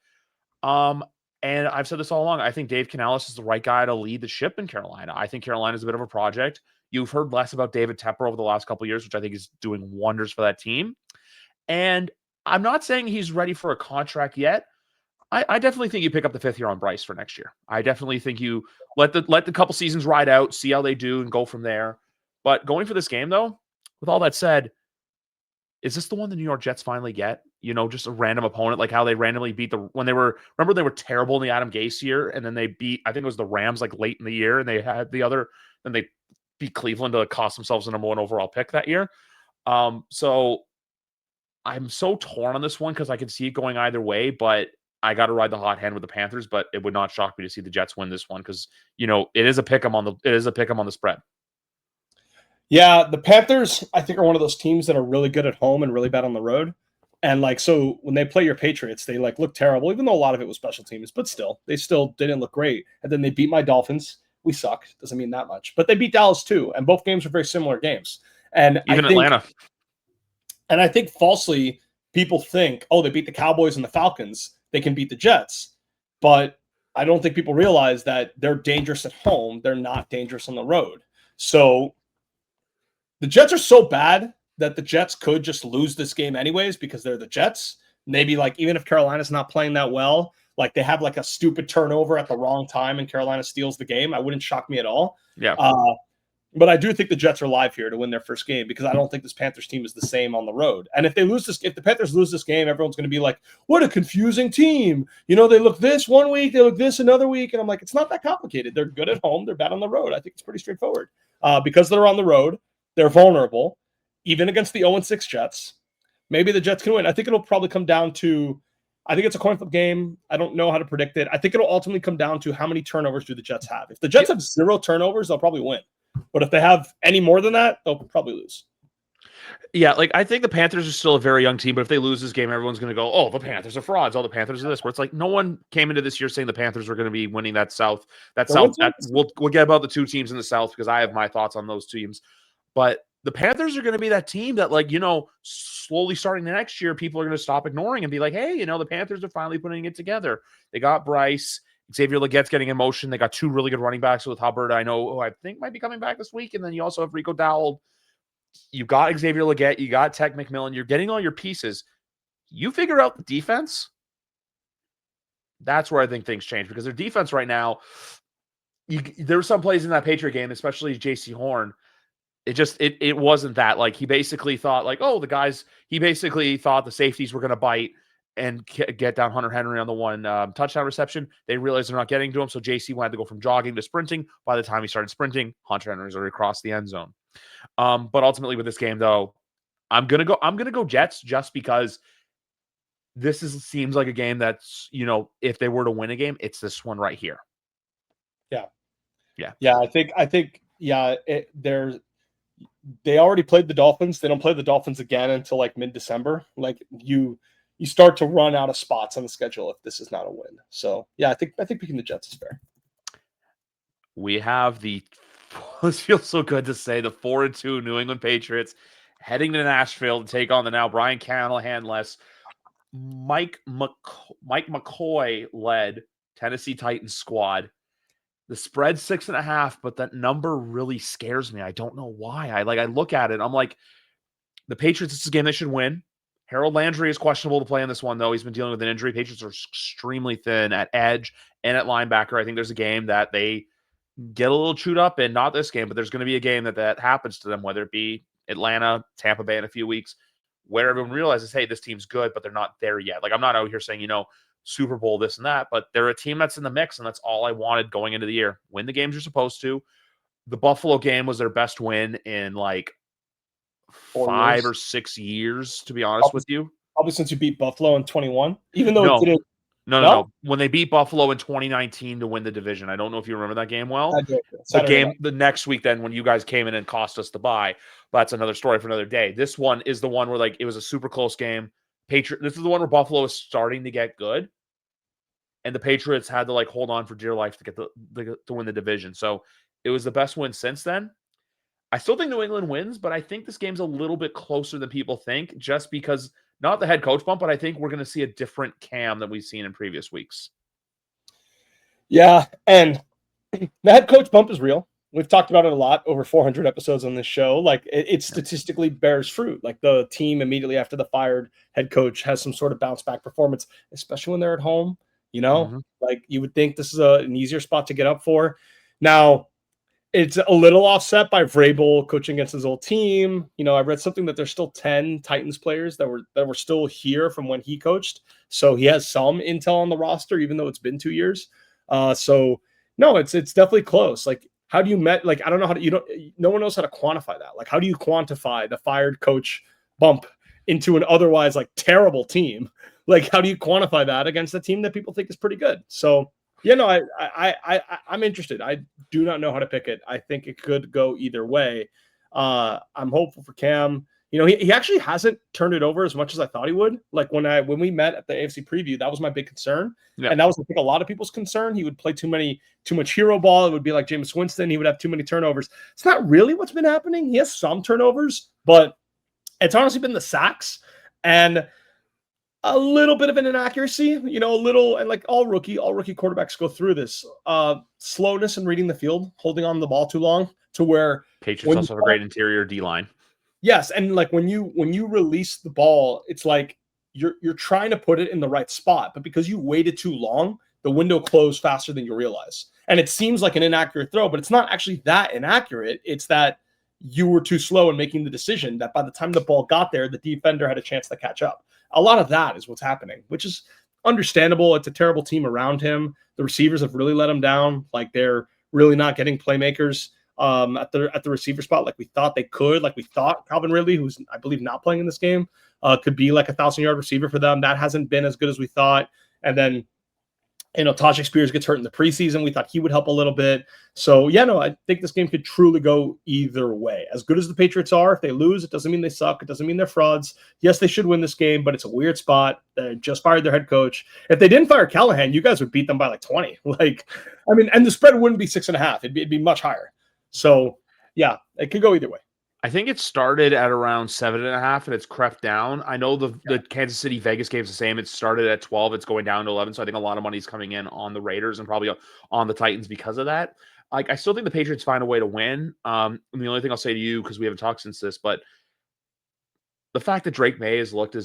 And I've said this all along. I think Dave Canales is the right guy to lead the ship in Carolina. I think Carolina's a bit of a project. You've heard less about David Tepper over the last couple of years, which I think is doing wonders for that team. And I'm not saying he's ready for a contract yet. I definitely think you pick up the 5th year on Bryce for next year. I definitely think you let the couple seasons ride out, see how they do, and go from there. But going for this game, though, with all that said, is this the one the New York Jets finally get? Just a random opponent, like how they randomly beat they were terrible in the Adam Gase year, and then they beat, I think it was the Rams like late in the year, and they had then they beat Cleveland to cost themselves the number 1 overall pick that year. So I'm so torn on this one because I can see it going either way, but I got to ride the hot hand with the Panthers, but it would not shock me to see the Jets win this one because it is a pick 'em on the spread. Yeah, the Panthers, I think, are one of those teams that are really good at home and really bad on the road. And so when they play your Patriots, they look terrible, even though a lot of it was special teams, but still, they still didn't look great. And then they beat my Dolphins. We suck. Doesn't mean that much. But they beat Dallas too. And both games were very similar games. And even Atlanta. And I think falsely, people think, oh, they beat the Cowboys and the Falcons, they can beat the Jets. But I don't think people realize that they're dangerous at home. They're not dangerous on the road. So the Jets are so bad that the Jets could just lose this game anyways because they're the Jets. Maybe even if Carolina's not playing that well, they have a stupid turnover at the wrong time and Carolina steals the game. I wouldn't shock me at all. Yeah. But I do think the Jets are live here to win their first game because I don't think this Panthers team is the same on the road. And if the Panthers lose this game, everyone's going to be like, what a confusing team. They look this one week, they look this another week. And I'm like, it's not that complicated. They're good at home. They're bad on the road. I think it's pretty straightforward. Because they're on the road, they're vulnerable, even against the 0-6 Jets. Maybe the Jets can win. I think it'll probably come down to, I think it's a coin flip game. I don't know how to predict it. I think it'll ultimately come down to how many turnovers do the Jets have. If the Jets have 0 turnovers, they'll probably win. But if they have any more than that, they'll probably lose. Yeah, I think the Panthers are still a very young team, but if they lose this game, everyone's going to go, oh, the Panthers are frauds. Oh, the Panthers are this. Where it's no one came into this year saying the Panthers were going to be winning that South. We'll get about the two teams in the South because I have my thoughts on those teams. But the Panthers are going to be that team that, slowly starting the next year, people are going to stop ignoring and be like, hey, the Panthers are finally putting it together. They got Bryce. Xavier Legette's getting in motion. They got 2 really good running backs with Hubbard. I know who I think might be coming back this week. And then you also have Rico Dowell. You got Xavier Legette. You got Tech McMillan. You're getting all your pieces. You figure out the defense. That's where I think things change because their defense right now, there were some plays in that Patriot game, especially J.C. Horn. It wasn't that. He basically thought he basically thought the safeties were going to bite and get down Hunter Henry on the one touchdown reception. They realized they're not getting to him, so JC wanted to go from jogging to sprinting. By the time he started sprinting, Hunter Henry's already crossed the end zone. But ultimately with this game, though, I'm gonna go Jets just because seems like a game that's, if they were to win a game, it's this one right here. Yeah. I think they already played the Dolphins. They don't play the Dolphins again until mid-December. You start to run out of spots on the schedule if this is not a win. So yeah, I think picking the Jets is fair. We have this feels so good to say, the 4-2 New England Patriots heading to Nashville to take on the now Brian Callahan-less Mike McCoy led Tennessee Titans squad. The spread's 6.5, but that number really scares me. I don't know why. I look at it. I'm like, the Patriots, this is a game they should win. Harold Landry is questionable to play in this one, though. He's been dealing with an injury. Patriots are extremely thin at edge and at linebacker. I think there's a game that they get a little chewed up in. Not this game, but there's going to be a game that happens to them, whether it be Atlanta, Tampa Bay in a few weeks, where everyone realizes, hey, this team's good, but they're not there yet. I'm not out here saying, Super Bowl, this and that, but they're a team that's in the mix, and that's all I wanted going into the year. Win the games you're supposed to. The Buffalo game was their best win in 5 or 6 years, to be honest with you. Probably since you beat Buffalo in 21, even though it didn't. No. When they beat Buffalo in 2019 to win the division, I don't know if you remember that game well. I did. The next week then when you guys came in and cost us the bye, but that's another story for another day. This one is the one where it was a super close game. This is the one where Buffalo is starting to get good, and the Patriots had to hold on for dear life to get to win the division. So it was the best win since then. I still think New England wins, but I think this game's a little bit closer than people think, just because not the head coach bump, but I think we're going to see a different Cam than we've seen in previous weeks. Yeah, and the head coach bump is real. We've talked about it a lot, over 400 episodes on this show. It statistically bears fruit. The team immediately after the fired head coach has some sort of bounce back performance, especially when they're at home. You would think this is an easier spot to get up for. Now, it's a little offset by Vrabel coaching against his old team. I read something that there's still 10 Titans players that were still here from when he coached. So he has some intel on the roster, even though it's been 2 years. So no, it's definitely close. How do you I don't know how to, no one knows how to quantify that. How do you quantify the fired coach bump into an otherwise terrible team? Like, how do you quantify that against a team that people think is pretty good? So, I'm interested. I do not know how to pick it. I think it could go either way. I'm hopeful for Cam. He actually hasn't turned it over as much as I thought he would. Like when we met at the AFC preview, that was my big concern. Yeah. And that was, I think, a lot of people's concern. He would play too much hero ball. It would be like Jameis Winston. He would have too many turnovers. It's not really what's been happening. He has some turnovers, but it's honestly been the sacks and a little bit of an inaccuracy, a little, and like all rookie quarterbacks go through this slowness in reading the field, holding on to the ball too long to where Patriots also have a great interior D line. Yes, and like when you release the ball, it's like you're trying to put it in the right spot, but because you waited too long, the window closed faster than you realize. And it seems like an inaccurate throw, but it's not actually that inaccurate. It's that you were too slow in making the decision that by the time the ball got there, the defender had a chance to catch up. A lot of that is what's happening, which is understandable. It's a terrible team around him. The receivers have really let him down. Like they're really not getting playmakers at the receiver spot like we thought they could. Like we thought Calvin Ridley, who's I believe not playing in this game, could be like 1,000-yard receiver for them. That hasn't been as good as we thought. And then Tajik Spears gets hurt in the preseason. We thought he would help a little bit. So, I think this game could truly go either way. As good as the Patriots are, if they lose, it doesn't mean they suck. It doesn't mean they're frauds. Yes, they should win this game, but it's a weird spot. They just fired their head coach. If they didn't fire Callahan, you guys would beat them by like 20. And the spread wouldn't be 6.5. It'd be much higher. So, yeah, it could go either way. I think it started at around 7.5 and it's crept down. I know the Kansas City Vegas game's the same. It started at 12. It's going down to 11. So I think a lot of money is coming in on the Raiders and probably on the Titans because of that. Like, I still think the Patriots find a way to win. And the only thing I'll say to you, because we haven't talked since this, but the fact that Drake May has looked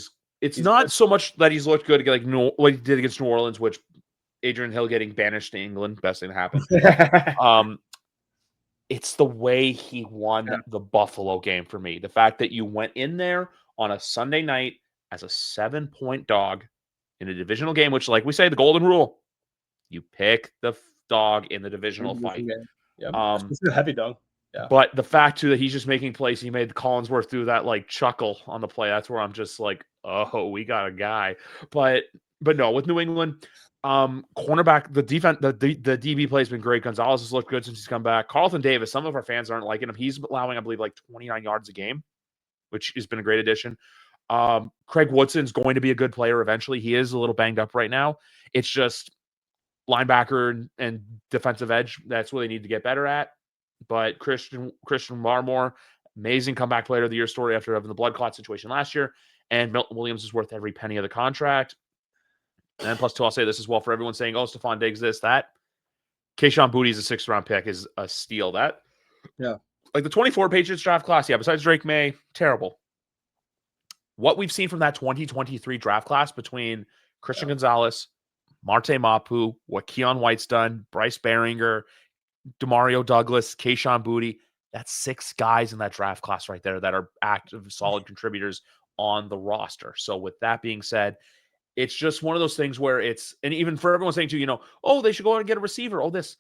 he's not so much that he's looked good like what he did against New Orleans, which Adrian Hill getting banished to England, best thing that happened. It's the way he won the Buffalo game for me. The fact that you went in there on a Sunday night as a 7-point dog in a divisional game, which, like we say, the golden rule, you pick the dog in the divisional fight. Yeah, it's a heavy dog. Yeah. But the fact, too, that he's just making plays, he made Collinsworth do that, like, chuckle on the play. That's where I'm just like, oh, we got a guy. But no, with New England, cornerback, the defense, the DB play has been great. Gonzalez has looked good since he's come back. Carlton Davis, some of our fans aren't liking him. He's allowing, I believe, like 29 yards a game, which has been a great addition. Craig Woodson's going to be a good player eventually. He is a little banged up right now. It's just linebacker and defensive edge. That's what they need to get better at. But Christian Barmore, amazing comeback player of the year story after having the blood clot situation last year. And Milton Williams is worth every penny of the contract. And plus, too, I'll say this as well for everyone saying, oh, Stephon Diggs, this, that. Kayshon Boutte is a 6th-round pick, is a steal. That, like the 24 Patriots draft class, besides Drake May, terrible. What we've seen from that 2023 draft class between Christian Gonzalez, Marte Mapu, what Keon White's done, Bryce Baringer, Demario Douglas, Kayshon Boutte, that's 6 guys in that draft class right there that are active, solid contributors on the roster. So with that being said, it's just one of those things where and even for everyone saying to, oh, they should go out and get a receiver. Oh, this.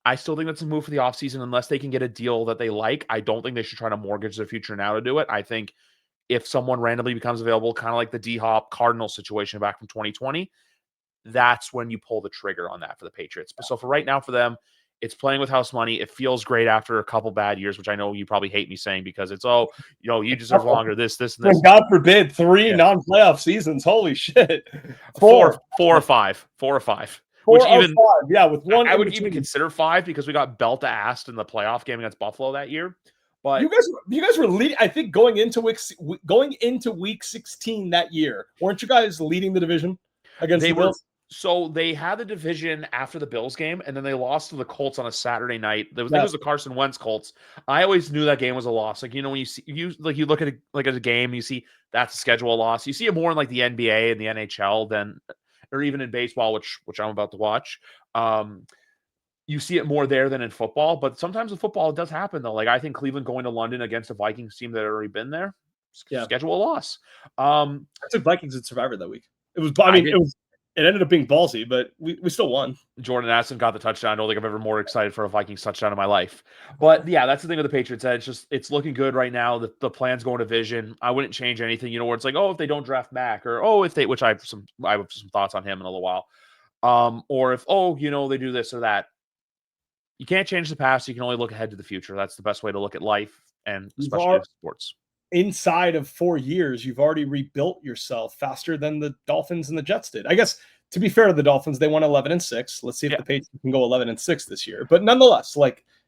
I still think that's a move for the offseason unless they can get a deal that they like. I don't think they should try to mortgage their future now to do it. I think if someone randomly becomes available, kind of like the D-Hop Cardinals situation back from 2020, that's when you pull the trigger on that for the Patriots. So for right now for them, it's playing with house money. It feels great after a couple bad years, which I know you probably hate me saying because it's, you deserve longer, this, and this. God forbid, 3 non-playoff seasons. Holy shit. 4 or 5. 4 or 5. 4 which or even 5. Yeah, with one. I would even consider 5 because we got belt-assed in the playoff game against Buffalo that year. But you guys were leading, I think, going into week 16 that year. Weren't you guys leading the division against the Bills? So they had the division after the Bills game, and then they lost to the Colts on a Saturday night. I think it was the Carson Wentz Colts. I always knew that game was a loss. Like, when you look at a game, you see that's a schedule loss. You see it more in like the NBA and the NHL than, or even in baseball, which I'm about to watch. You see it more there than in football. But sometimes in football, it does happen though. Like I think Cleveland going to London against a Vikings team that had already been there, schedule a loss. I took Vikings and Survivor that week. It was. it ended up being ballsy, but we still won. Jordan Addison got the touchdown. I don't think I've ever more excited for a Vikings touchdown in my life. But yeah, that's the thing with the Patriots. It's looking good right now. The plan's going to vision. I wouldn't change anything. Where it's like, oh, if they don't draft Mac, or if they, which I have some thoughts on him in a little while. Or if they do this or that. You can't change the past. You can only look ahead to the future. That's the best way to look at life, and especially in sports. Inside of 4 years, you've already rebuilt yourself faster than the Dolphins and the Jets did. I guess, to be fair to the Dolphins, they won 11-6. Let's see if the Patriots can go 11-6 this year. But nonetheless,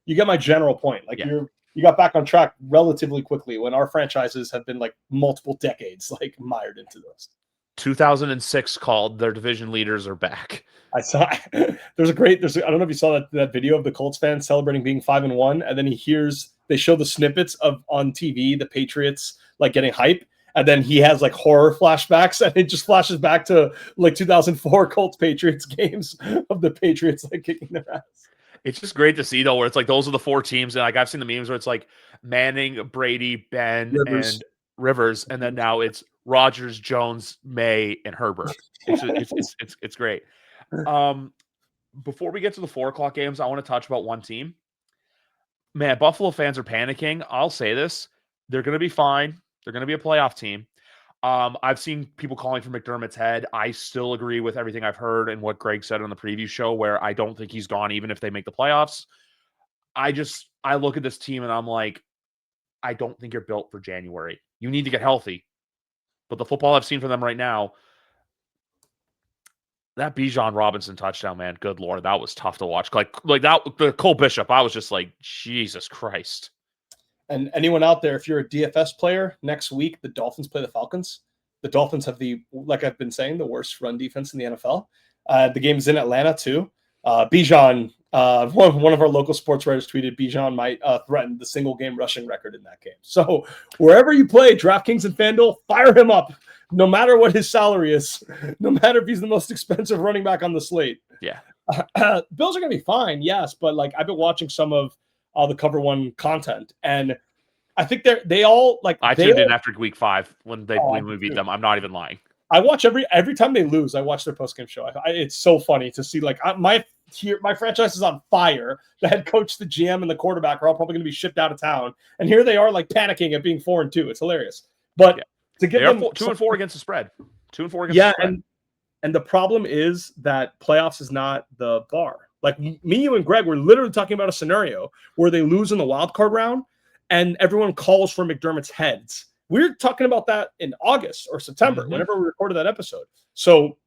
you get my general point. You got back on track relatively quickly when our franchises have been multiple decades mired into this. 2006 called, their division leaders are back. I saw I don't know if you saw that video of the Colts fans celebrating being 5-1, and then they show the snippets of on TV the Patriots getting hype, and then he has horror flashbacks, and it just flashes back to 2004 Colts Patriots games of the Patriots kicking their ass. It's just great to see though, where it's those are the 4 teams, and I've seen the memes where it's Manning, Brady, Ben, and Rivers, and then now it's Rodgers, Jones, May, and Herbert. It's great. Before we get to the 4:00 games, I want to touch about one team. Man, Buffalo fans are panicking. I'll say this. They're going to be fine. They're going to be a playoff team. I've seen people calling for McDermott's head. I still agree with everything I've heard and what Greg said on the preview show, where I don't think he's gone even if they make the playoffs. I look at this team and I'm like, I don't think you're built for January. You need to get healthy. But the football I've seen from them right now, that Bijan Robinson touchdown, man, good Lord, that was tough to watch. Like that, the Cole Bishop, I was just like, Jesus Christ. And anyone out there, if you're a DFS player, next week the Dolphins play the Falcons. The Dolphins have like I've been saying, the worst run defense in the NFL. The game's in Atlanta too. Bijan, one of our local sports writers tweeted Bijan might threaten the single game rushing record in that game. So wherever you play, DraftKings and FanDuel, fire him up, no matter what his salary is, no matter if he's the most expensive running back on the slate. Yeah. Bills are going to be fine, yes, but I've been watching some of the Cover One content, and I think they all I tuned in after week 5 when we beat them. I'm not even lying. I watch every time they lose. I watch their postgame show. It's so funny to see my franchise is on fire. The head coach, the GM, and the quarterback are all probably going to be shipped out of town, and here they are panicking at being 4-2. It's hilarious. But to get them 2-4 against the spread, 2-4 against the spread. And the problem is that playoffs is not the bar. Me, you, and Greg were literally talking about a scenario where they lose in the wild card round, and everyone calls for McDermott's heads. We were talking about that in August or September, whenever we recorded that episode. So,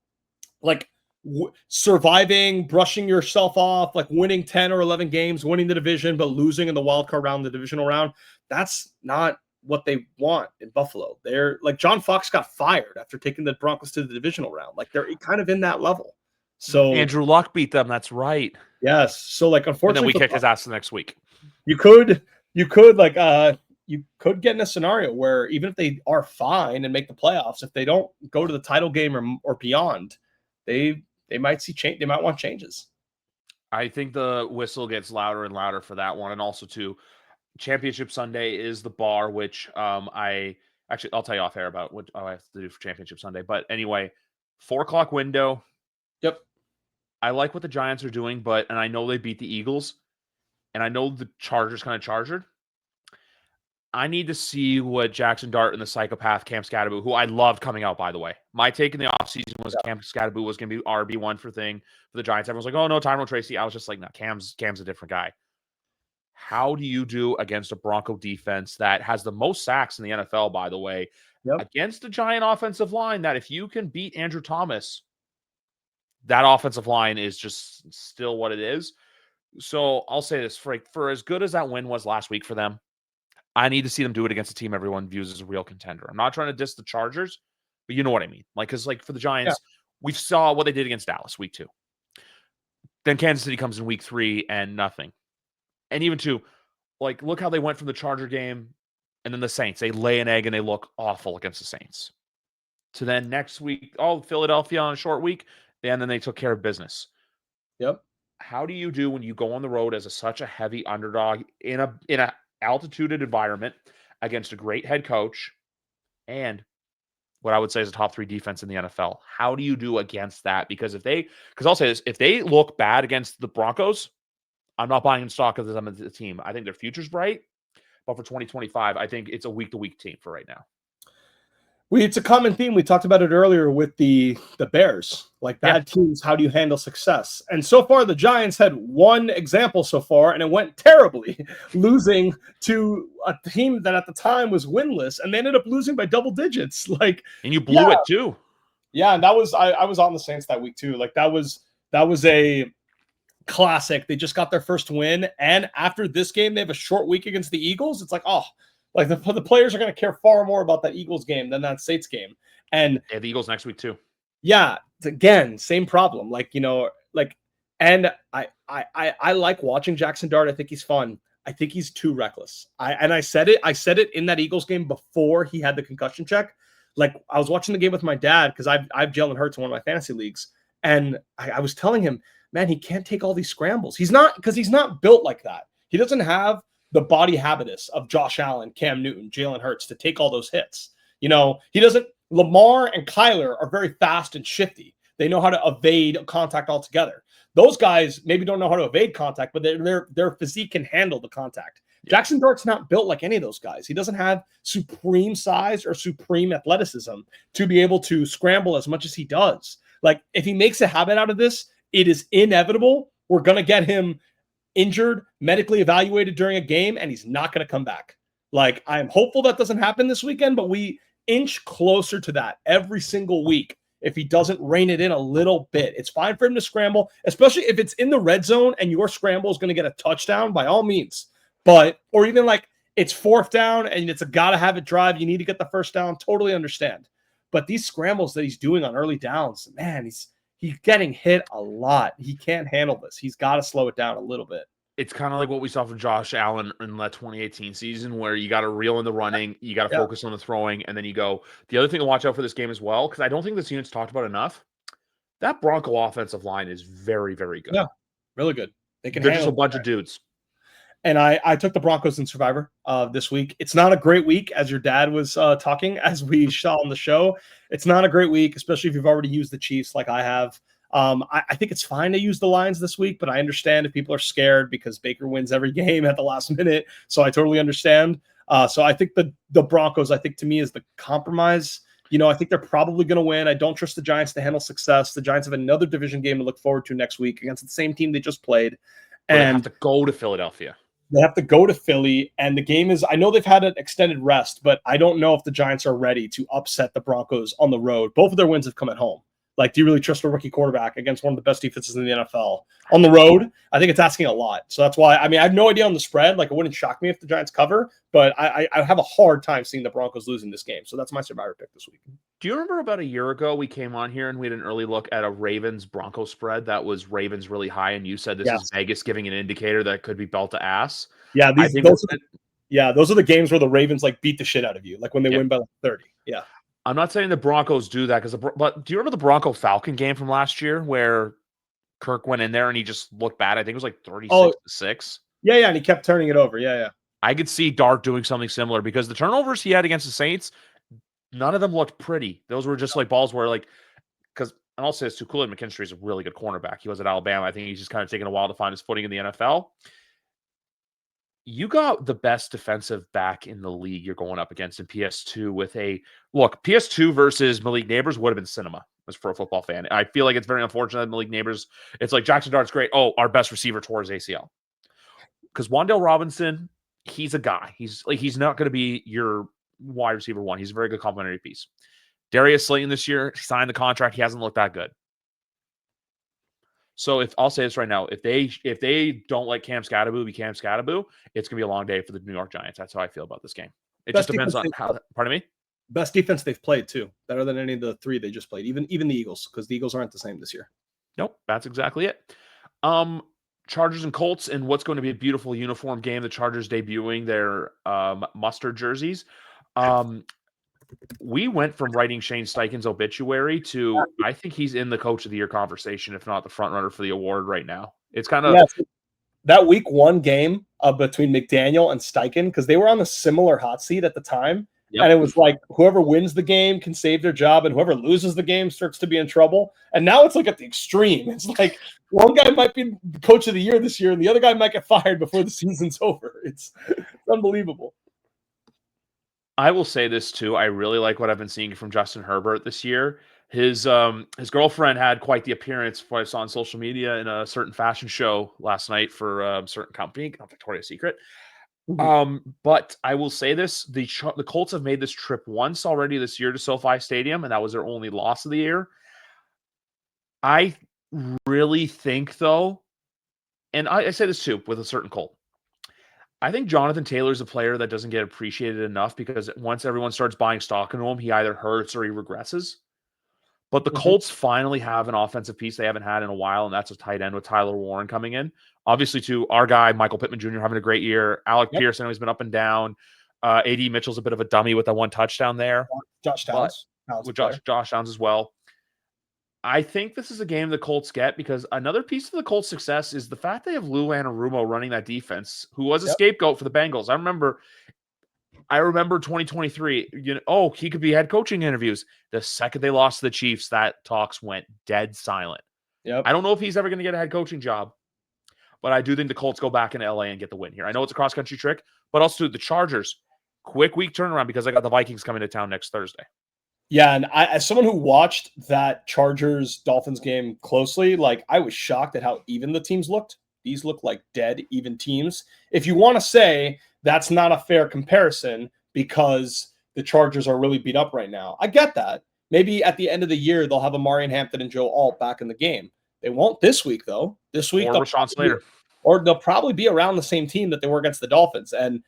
surviving, brushing yourself off, winning 10 or 11 games, winning the division, but losing in the wild card round, the divisional round, that's not what they want in Buffalo. They're John Fox got fired after taking the Broncos to the divisional round. They're kind of in that level. So Andrew Luck beat them. That's right. Yes. So unfortunately, and then we kicked his ass the next week. You could get in a scenario where even if they are fine and make the playoffs, if they don't go to the title game or beyond, they might see change. They might want changes. I think the whistle gets louder and louder for that one, and also too, Championship Sunday is the bar, which I'll tell you off air about what I have to do for Championship Sunday. But anyway, 4:00 window. Yep. I like what the Giants are doing, and I know they beat the Eagles, and I know the Chargers kind of chargered. I need to see what Jackson Dart and the psychopath Cam Scatterbu, who I loved coming out, by the way. My take in the offseason was Cam Scatterbu was going to be RB1 for the Giants. Everyone's like, oh, no, Tyrone Tracy. I was just like, no, Cam's a different guy. How do you do against a Bronco defense that has the most sacks in the NFL, by the way, against a Giant offensive line that if you can beat Andrew Thomas, that offensive line is just still what it is. So I'll say this, for as good as that win was last week for them, I need to see them do it against a team everyone views as a real contender. I'm not trying to diss the Chargers, but you know what I mean. Because for the Giants, we saw what they did against Dallas week 2. Then Kansas City comes in week 3 and nothing. And even look how they went from the Charger game and then the Saints. They lay an egg and they look awful against the Saints. To then next week, Philadelphia on a short week, and then they took care of business. Yep. How do you do when you go on the road as such a heavy underdog in a altituded environment against a great head coach, and what I would say is a top 3 defense in the NFL. How do you do against that? Because I'll say this, if they look bad against the Broncos, I'm not buying in stock of them as a team. I think their future's bright, but for 2025, I think it's a week-to-week team for right now. It's a common theme. We talked about it earlier with the Bears. Like bad teams, how do you handle success? And so far, the Giants had one example so far, and it went terribly, losing to a team that at the time was winless, and they ended up losing by double digits. Like, and you blew it too. Yeah, and that was I was on the Saints that week too. Like that was a classic. They just got their first win, and after this game, they have a short week against the Eagles. It's like, oh. Like the players are going to care far more about that Eagles game than that Saints game. And the Eagles next week too. Yeah, again, same problem. And I like watching Jackson Dart. I think he's fun. I think he's too reckless. I said it in that Eagles game before he had the concussion check. Like I was watching the game with my dad because I've Jalen Hurts in one of my fantasy leagues, and I was telling him, man, he can't take all these scrambles. He's not built like that. He doesn't have the body habitus of Josh Allen, Cam Newton, Jalen Hurts to take all those hits. He doesn't. Lamar and Kyler are very fast and shifty. They know how to evade contact altogether. Those guys maybe don't know how to evade contact, but their physique can handle the contact. Yeah. Jackson Dart's not built like any of those guys. He doesn't have supreme size or supreme athleticism to be able to scramble as much as he does. Like if he makes a habit out of this, it is inevitable. We're going to get him injured, medically evaluated during a game, and he's not going to come back. Like, I'm hopeful that doesn't happen this weekend, but we inch closer to that every single week if he doesn't rein it in a little bit. It's fine for him to scramble, especially if it's in the red zone and your scramble is going to get a touchdown, by all means. Or even like it's fourth down and it's a gotta-have-it drive, you need to get the first down, totally understand. But these scrambles that he's doing on early downs, man, he's getting hit a lot. He can't handle this. He's got to slow it down a little bit. It's kind of like what we saw from Josh Allen in that 2018 season where you got to reel in the running, you got to focus on the throwing, and then you go. The other thing to watch out for this game as well, because I don't think this unit's talked about enough, that Bronco offensive line is very, very good. Yeah, really good. They're just a bunch of dudes. And I took the Broncos in Survivor this week. It's not a great week, as your dad was talking, as we saw on the show. It's not a great week, especially if you've already used the Chiefs like I have. I think it's fine to use the Lions this week, but I understand if people are scared because Baker wins every game at the last minute. So I totally understand. So I think the Broncos, I think to me, is the compromise. I think they're probably going to win. I don't trust the Giants to handle success. The Giants have another division game to look forward to next week against the same team they just played. And they have to go to Philadelphia. They have to go to Philly, and the game is, I know they've had an extended rest, but I don't know if the Giants are ready to upset the Broncos on the road. Both of their wins have come at home. Like, do you really trust a rookie quarterback against one of the best defenses in the NFL on the road? I think it's asking a lot. So that's why, I have no idea on the spread. Like, it wouldn't shock me if the Giants cover, but I have a hard time seeing the Broncos losing this game. So that's my Survivor pick this week. Do you remember about a year ago we came on here and we had an early look at a Ravens-Broncos spread that was Ravens really high, and you said this is Vegas giving an indicator that could be belt to ass? Yeah, those are the games where the Ravens beat the shit out of you, like when they win by 30. Yeah. I'm not saying the Broncos do that but do you remember the Bronco-Falcon game from last year where Kirk went in there and he just looked bad? I think it was like 36-6. Yeah, and he kept turning it over. Yeah. I could see Dart doing something similar because the turnovers he had against the Saints, none of them looked pretty. Those were just like balls where because and I'll say this too, Kool-Aid McKinstry is a really good cornerback. He was at Alabama. I think he's just kind of taking a while to find his footing in the NFL. You got the best defensive back in the league you're going up against in PS2 with PS2 versus Malik Neighbors would have been cinema as for a football fan. I feel like it's very unfortunate that Malik Neighbors, it's like Jackson Dart's great. Oh, our best receiver tore his ACL. Because Wan'Dale Robinson, he's a guy. He's not going to be your wide receiver one. He's a very good complementary piece. Darius Slayton this year signed the contract. He hasn't looked that good. So if I'll say this right now, if they don't let Cam Skattebo be Cam Skattebo, it's gonna be a long day for the New York Giants. That's how I feel about this game. It just depends on how. Pardon me. Best defense they've played too, better than any of the three they just played. Even the Eagles, because the Eagles aren't the same this year. Nope, that's exactly it. Chargers and Colts, and what's going to be a beautiful uniform game. The Chargers debuting their mustard jerseys. We went from writing Shane Steichen's obituary to I think he's in the coach of the year conversation, if not the front runner for the award right now. It's kind of that week one game between McDaniel and Steichen, because they were on a similar hot seat at the time. And it was like whoever wins the game can save their job, and whoever loses the game starts to be in trouble. And now it's like at the extreme. It's like one guy might be coach of the year this year, and the other guy might get fired before the season's over. It's unbelievable. I will say this too. I really like what I've been seeing from Justin Herbert this year. His girlfriend had quite the appearance for I saw on social media in a certain fashion show last night for a certain company, not Victoria's Secret. But I will say this: the Colts have made this trip once already this year to SoFi Stadium, and that was their only loss of the year. I really think, though, and I say this too with a certain Colt. I think Jonathan Taylor is a player that doesn't get appreciated enough because once everyone starts buying stock into him, he either hurts or he regresses. But the Colts finally have an offensive piece they haven't had in a while, and that's a tight end with Tyler Warren coming in. Obviously, too, our guy, Michael Pittman Jr., having a great year. Alec Pierce, I know he's been up and down. A.D. Mitchell's a bit of a dummy with that one touchdown there. Josh Downs. With Josh Downs as well. I think this is a game the Colts get because another piece of the Colts' success is the fact they have Lou Anarumo running that defense, who was a scapegoat for the Bengals. I remember 2023, he could be head coaching interviews. The second they lost to the Chiefs, that talks went dead silent. I don't know if he's ever going to get a head coaching job, but I do think the Colts go back into LA and get the win here. I know it's a cross-country trick, but also the Chargers, quick week turnaround because I got the Vikings coming to town next Thursday. Yeah, and as someone who watched that Chargers-Dolphins game closely, I was shocked at how even the teams looked. These look like dead even teams. If you want to say that's not a fair comparison because the Chargers are really beat up right now, I get that. Maybe at the end of the year, they'll have Amari Hampton and Joe Alt back in the game. They won't this week, though. This week, or Rashawn Slater. Or they'll probably be around the same team that they were against the Dolphins. And,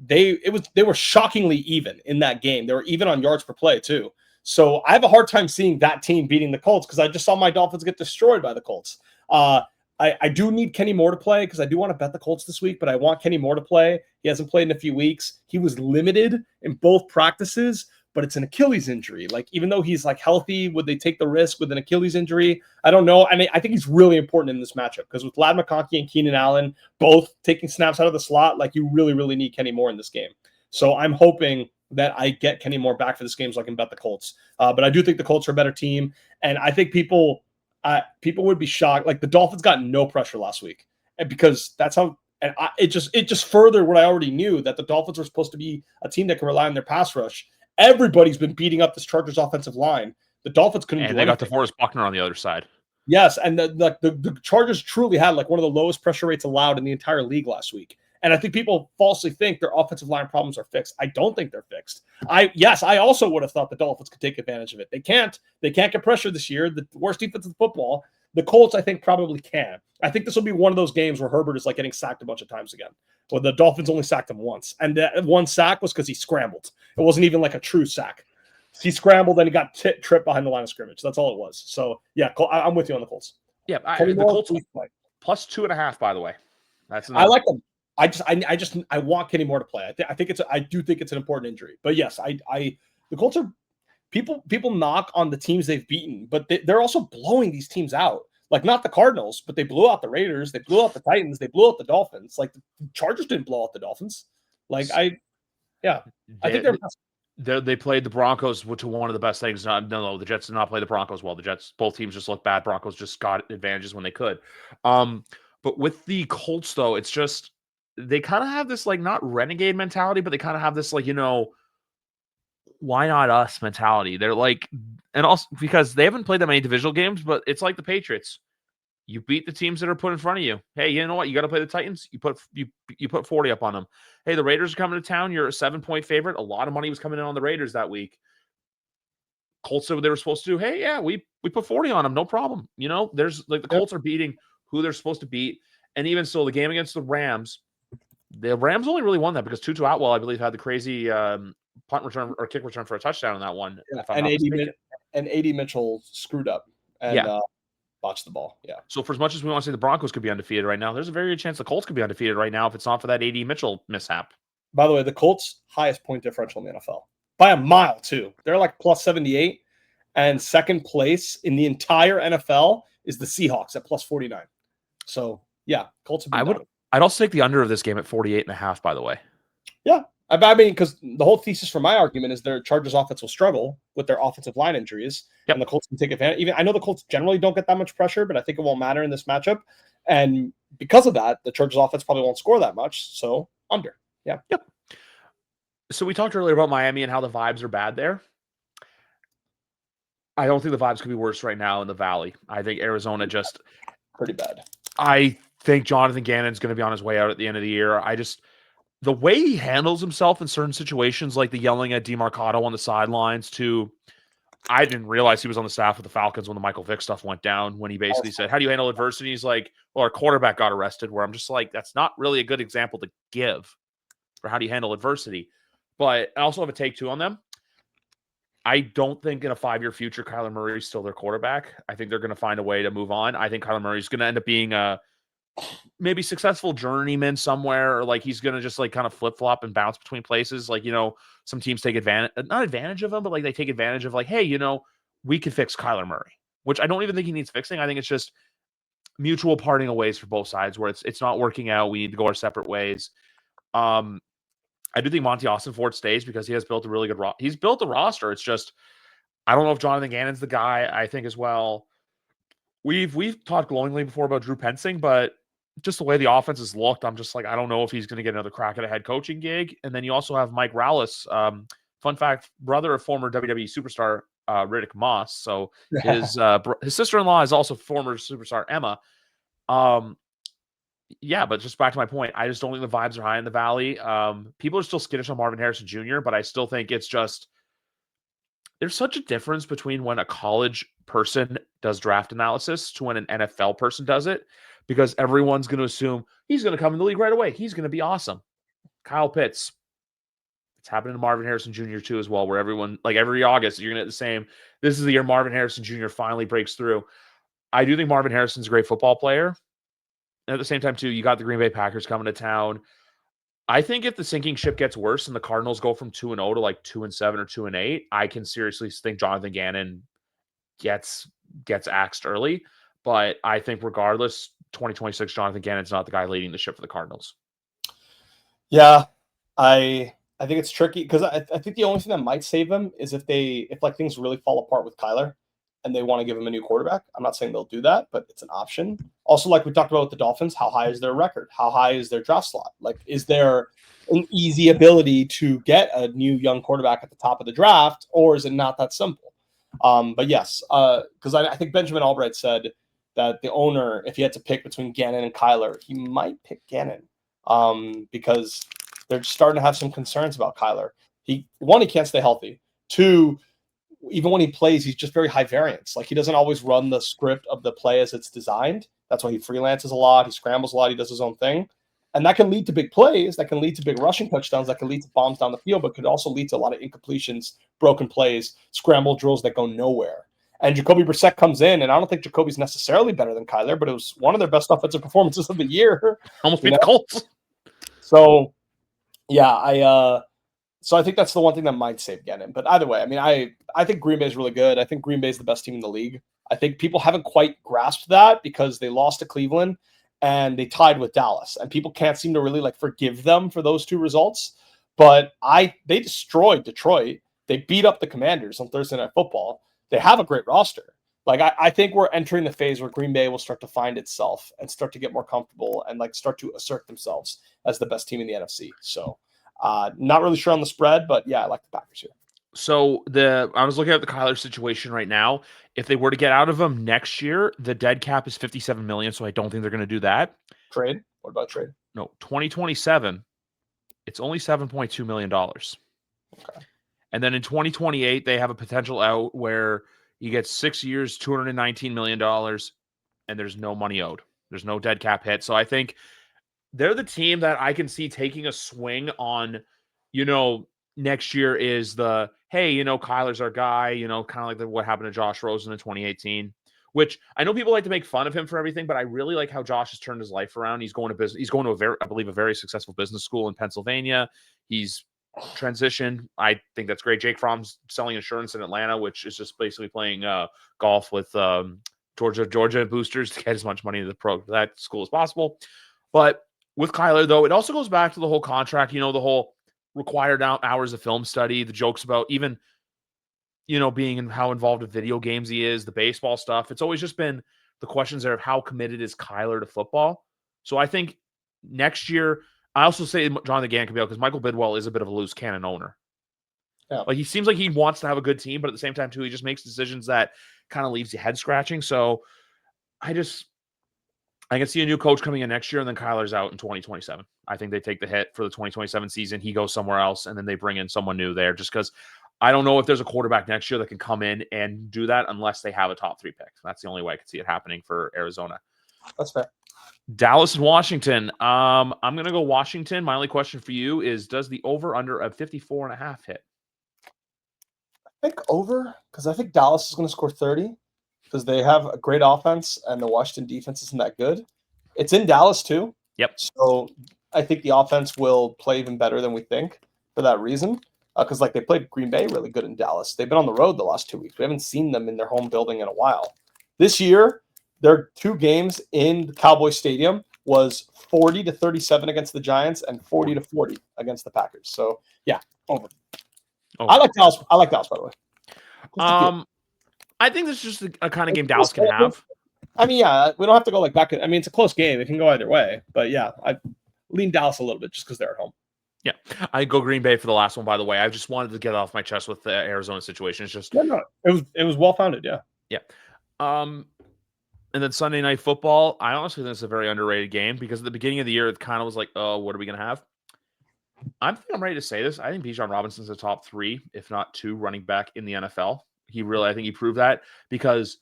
they were shockingly even in that game. They were even on yards per play, too. So I have a hard time seeing that team beating the Colts because I just saw my Dolphins get destroyed by the Colts. I do need Kenny Moore to play because I do want to bet the Colts this week, but I want Kenny Moore to play. He hasn't played in a few weeks. He was limited in both practices, but it's an Achilles injury. Even though he's healthy, would they take the risk with an Achilles injury? I don't know. I mean, I think he's really important in this matchup because with Ladd McConkey and Keenan Allen both taking snaps out of the slot, you really, really need Kenny Moore in this game. So I'm hoping that I get Kenny Moore back for this game so I can bet the Colts. But I do think the Colts are a better team, and I think people would be shocked. The Dolphins got no pressure last week, and because that's how. And it just furthered what I already knew, that the Dolphins were supposed to be a team that can rely on their pass rush. Everybody's been beating up this Chargers offensive line. The Dolphins couldn't. And they got DeForest Buckner on the other side. Yes, and the Chargers truly had one of the lowest pressure rates allowed in the entire league last week. And I think people falsely think their offensive line problems are fixed. I don't think they're fixed. I also would have thought the Dolphins could take advantage of it. They can't. They can't get pressure this year. The worst defense in football. The Colts, I think, probably can. I think this will be one of those games where Herbert is getting sacked a bunch of times again. Well, the Dolphins only sacked him once. And that one sack was because he scrambled. It wasn't even a true sack. He scrambled and he got tripped behind the line of scrimmage. That's all it was. So, yeah, I'm with you on the Colts. Yeah, the Colts plus 2.5, by the way. I like them. I want Kenny Moore to play. I do think it's an important injury. But yes, the Colts are people knock on the teams they've beaten, but they're also blowing these teams out. Not the Cardinals, but they blew out the Raiders, they blew out the Titans, they blew out the Dolphins. The Chargers didn't blow out the Dolphins. I think they played the Broncos, which are one of the best things. No, the Jets did not play the Broncos well. Both teams just looked bad. Broncos just got advantages when they could. But with the Colts, though, it's just they kind of have this not renegade mentality, but they kind of have this why not us mentality. They're and also because they haven't played that many divisional games, but it's like the Patriots. You beat the teams that are put in front of you. Hey, you know what? You got to play the Titans. You put 40 up on them. Hey, the Raiders are coming to town. You're a 7-point favorite. A lot of money was coming in on the Raiders that week. Colts did what they were supposed to do. Hey, yeah, we put 40 on them. No problem. There's the Colts are beating who they're supposed to beat. And even so, the game against the Rams only really won that because Tutu Atwell, I believe, had the crazy punt return or kick return for a touchdown in that one. Yeah. And A.D. Mitchell screwed up and botched the ball. Yeah. So for as much as we want to say the Broncos could be undefeated right now, there's a very good chance the Colts could be undefeated right now if it's not for that A.D. Mitchell mishap. By the way, the Colts' highest point differential in the NFL by a mile too. They're plus 78, and second place in the entire NFL is the Seahawks at plus 49. So yeah, Colts. I'd also take the under of this game at 48.5. By the way. Yeah. I mean, because the whole thesis for my argument is their Chargers offense will struggle with their offensive line injuries, and the Colts can take advantage. Even I know the Colts generally don't get that much pressure, but I think it won't matter in this matchup. And because of that, the Chargers offense probably won't score that much. So under, yeah. Yep. So we talked earlier about Miami and how the vibes are bad there. I don't think the vibes could be worse right now in the Valley. I think Arizona just pretty bad. I think Jonathan Gannon's going to be on his way out at the end of the year. The way he handles himself in certain situations, like the yelling at DeMarcado on the sidelines I didn't realize he was on the staff with the Falcons when the Michael Vick stuff went down, when he basically said, how do you handle adversity? He's like, well, our quarterback got arrested, where I'm just like, that's not really a good example to give for how do you handle adversity. But I also have a take two on them. I don't think in a 5-year future, Kyler Murray is still their quarterback. I think they're going to find a way to move on. I think Kyler Murray is going to end up being a maybe successful journeyman somewhere, or like he's going to just like kind of flip-flop and bounce between places. Like, some teams take not advantage of him, but like they take advantage of like, hey, we can fix Kyler Murray, which I don't even think he needs fixing. I think it's just mutual parting of ways for both sides where it's not working out. We need to go our separate ways. I do think Monty Austin-Ford stays because he has built a really good he's built a roster. It's just, I don't know if Jonathan Gannon's the guy. I think as well. We've talked glowingly before about Drew Pensing, but just the way the offense has looked, I'm just like, I don't know if he's going to get another crack at a head coaching gig. And then you also have Mike Rallis, fun fact, brother of former WWE superstar Riddick Moss. So his sister-in-law is also former superstar Emma. Yeah, but just back to my point, I just don't think the vibes are high in the Valley. People are still skittish on Marvin Harrison Jr., but I still think it's just there's such a difference between when a college person does draft analysis to when an NFL person does it, because everyone's going to assume he's going to come in the league right away. He's going to be awesome. Kyle Pitts. It's happening to Marvin Harrison Jr. too as well, where everyone, like every August, you're going to get the same. This is the year Marvin Harrison Jr. finally breaks through. I do think Marvin Harrison's a great football player. And at the same time, too, you got the Green Bay Packers coming to town. I think if the sinking ship gets worse and the Cardinals go from 2-0 to like 2-7 or 2-8, I can seriously think Jonathan Gannon gets axed early. But I think regardless, 2026, Jonathan Gannon's not the guy leading the ship for the Cardinals. Yeah, I think it's tricky because I think the only thing that might save them is if like things really fall apart with Kyler and they want to give him a new quarterback. I'm not saying they'll do that, but it's an option. Also, like we talked about with the Dolphins, how high is their record? How high is their draft slot? Like, is there an easy ability to get a new young quarterback at the top of the draft, or is it not that simple? But yes, because I think Benjamin Albright said that the owner, if he had to pick between Gannon and Kyler, he might pick Gannon because they're starting to have some concerns about Kyler. He can't stay healthy. Two, even when he plays, he's just very high variance. Like, he doesn't always run the script of the play as it's designed. That's why he freelances a lot. He scrambles a lot. He does his own thing. And that can lead to big plays. That can lead to big rushing touchdowns. That can lead to bombs down the field, but could also lead to a lot of incompletions, broken plays, scramble drills that go nowhere. And Jacoby Brissett comes in, and I don't think Jacoby's necessarily better than Kyler, but it was one of their best offensive performances of the year. Almost beat the Colts. So, yeah, So I think that's the one thing that might save Gannon. But either way, I mean, I think Green Bay is really good. I think Green Bay is the best team in the league. I think people haven't quite grasped that because they lost to Cleveland and they tied with Dallas. And people can't seem to really forgive them for those two results. But they destroyed Detroit. They beat up the Commanders on Thursday Night Football. They have a great roster. I think we're entering the phase where Green Bay will start to find itself and start to get more comfortable and start to assert themselves as the best team in the NFC. So not really sure on the spread, but yeah, I like the Packers here. So I was looking at the Kyler situation right now. If they were to get out of him next year, the dead cap is $57 million. So I don't think they're going to do that. Trade? What about trade? No, 2027, it's only $7.2 million. Okay. And then in 2028, they have a potential out where he gets 6 years, $219 million, and there's no money owed. There's no dead cap hit. So I think they're the team that I can see taking a swing on, next year is the, hey, Kyler's our guy, kind of like what happened to Josh Rosen in 2018, which I know people like to make fun of him for everything, but I really like how Josh has turned his life around. He's going to business. He's going to a very successful business school in Pennsylvania. He's transitioned. I think that's great. Jake Fromm's selling insurance in Atlanta, which is just basically playing golf with Georgia boosters to get as much money to that school as possible. But with Kyler, though, it also goes back to the whole contract, the whole required hours of film study, the jokes about even, being in how involved with video games he is, the baseball stuff. It's always just been the questions there of how committed is Kyler to football. So I think next year, I also say Jonathan Gann can be out because Michael Bidwell is a bit of a loose cannon owner. Yeah. Like, he seems like he wants to have a good team, but at the same time, too, he just makes decisions that kind of leaves you head scratching. So I can see a new coach coming in next year, and then Kyler's out in 2027. I think they take the hit for the 2027 season. He goes somewhere else, and then they bring in someone new there just because I don't know if there's a quarterback next year that can come in and do that unless they have a top 3 pick. That's the only way I could see it happening for Arizona. That's fair. Dallas and Washington. I'm going to go Washington. My only question for you is, does the over-under of 54.5 hit? I think over, because I think Dallas is going to score 30 because they have a great offense and the Washington defense isn't that good. It's in Dallas too. Yep. So I think the offense will play even better than we think for that reason. Because they played Green Bay really good in Dallas. They've been on the road the last 2 weeks. We haven't seen them in their home building in a while. This year, their 2 games in the Cowboys Stadium was 40-37 against the Giants and 40-40 against the Packers. So yeah, over. I like Dallas. By the way. I think this is just a kind of game Dallas can have. I mean, yeah, we don't have to go back. I mean, it's a close game. It can go either way. But yeah, I lean Dallas a little bit just because they're at home. Yeah, I go Green Bay for the last one. By the way, I just wanted to get off my chest with the Arizona situation. It's just it was well founded. Yeah. And then Sunday Night Football. I honestly think it's a very underrated game because at the beginning of the year it kind of was like, oh, what are we gonna have? I'm ready to say this. I think Bijan Robinson's a top 3, if not 2, running back in the NFL. I think he proved that because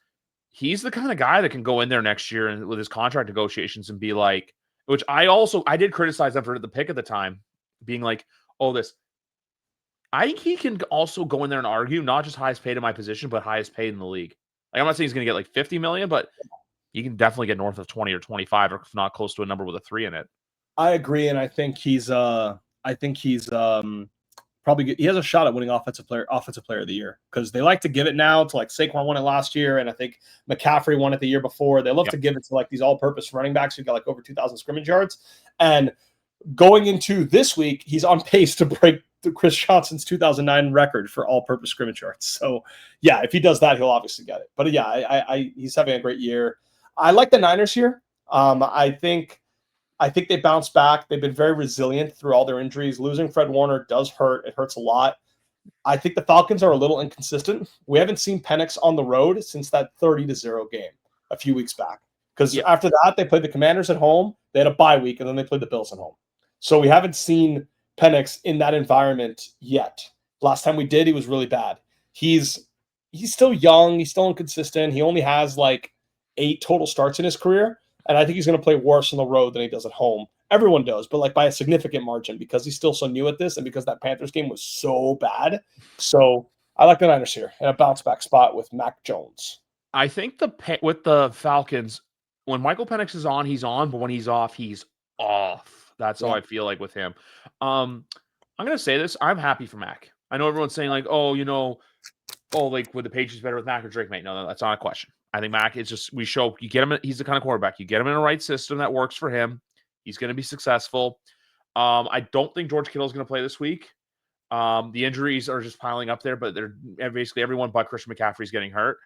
he's the kind of guy that can go in there next year and with his contract negotiations and be like, which I did criticize them for the pick at the time, being like, oh, I think he can also go in there and argue not just highest paid in my position, but highest paid in the league. Like, I'm not saying he's going to get like 50 million, but he can definitely get north of 20 or 25, or if not close to a number with a 3 in it. I agree, and I think he's probably good. He has a shot at winning offensive player of the year because they like to give it now to like Saquon won it last year, and I think McCaffrey won it the year before. They love to give it to like these all-purpose running backs who got like over 2,000 scrimmage yards. And going into this week, he's on pace to break Chris Johnson's 2009 record for all-purpose scrimmage yards. So yeah, if he does that, he'll obviously get it. But yeah, he's having a great year. I like the Niners here. I think they bounced back. They've been very resilient through all their injuries. Losing Fred Warner does hurt. It hurts a lot. I think the Falcons are a little inconsistent. We haven't seen Penix on the road since that 30-0 game a few weeks back. Because after that, they played the Commanders at home. They had a bye week, and then they played the Bills at home. So we haven't seen Penix in that environment yet. Last time we did, he was really bad. He's still young. He's still inconsistent. He only has like 8 total starts in his career. And I think he's going to play worse on the road than he does at home. Everyone does, but like by a significant margin because he's still so new at this and because that Panthers game was so bad. So I like the Niners here in a bounce back spot with Mac Jones. I think with the Falcons, when Michael Penix is on, he's on, but when he's off, he's off. That's how I feel like with him. I'm going to say this. I'm happy for Mac. I know everyone's saying like, like would the Patriots better with Mac or Drake? Mate, no, that's not a question. I think Mac is just, you get him, he's the kind of quarterback. You get him in the right system that works for him. He's going to be successful. I don't think George Kittle is going to play this week. The injuries are just piling up there, but they're basically everyone but Christian McCaffrey is getting hurt.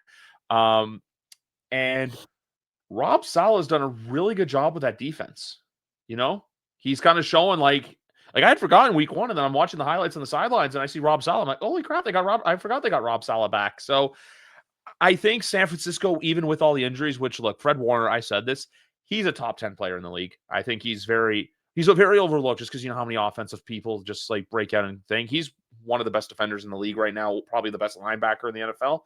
And Rob Saleh has done a really good job with that defense. He's kind of showing like I had forgotten week 1, and then I'm watching the highlights on the sidelines, and I see Rob Saleh. I'm like, holy crap, I forgot they got Rob Saleh back. So I think San Francisco, even with all the injuries, which look, Fred Warner, I said this, he's a top 10 player in the league. I think he's very overlooked just because how many offensive people just like break out and think. He's one of the best defenders in the league right now, probably the best linebacker in the NFL.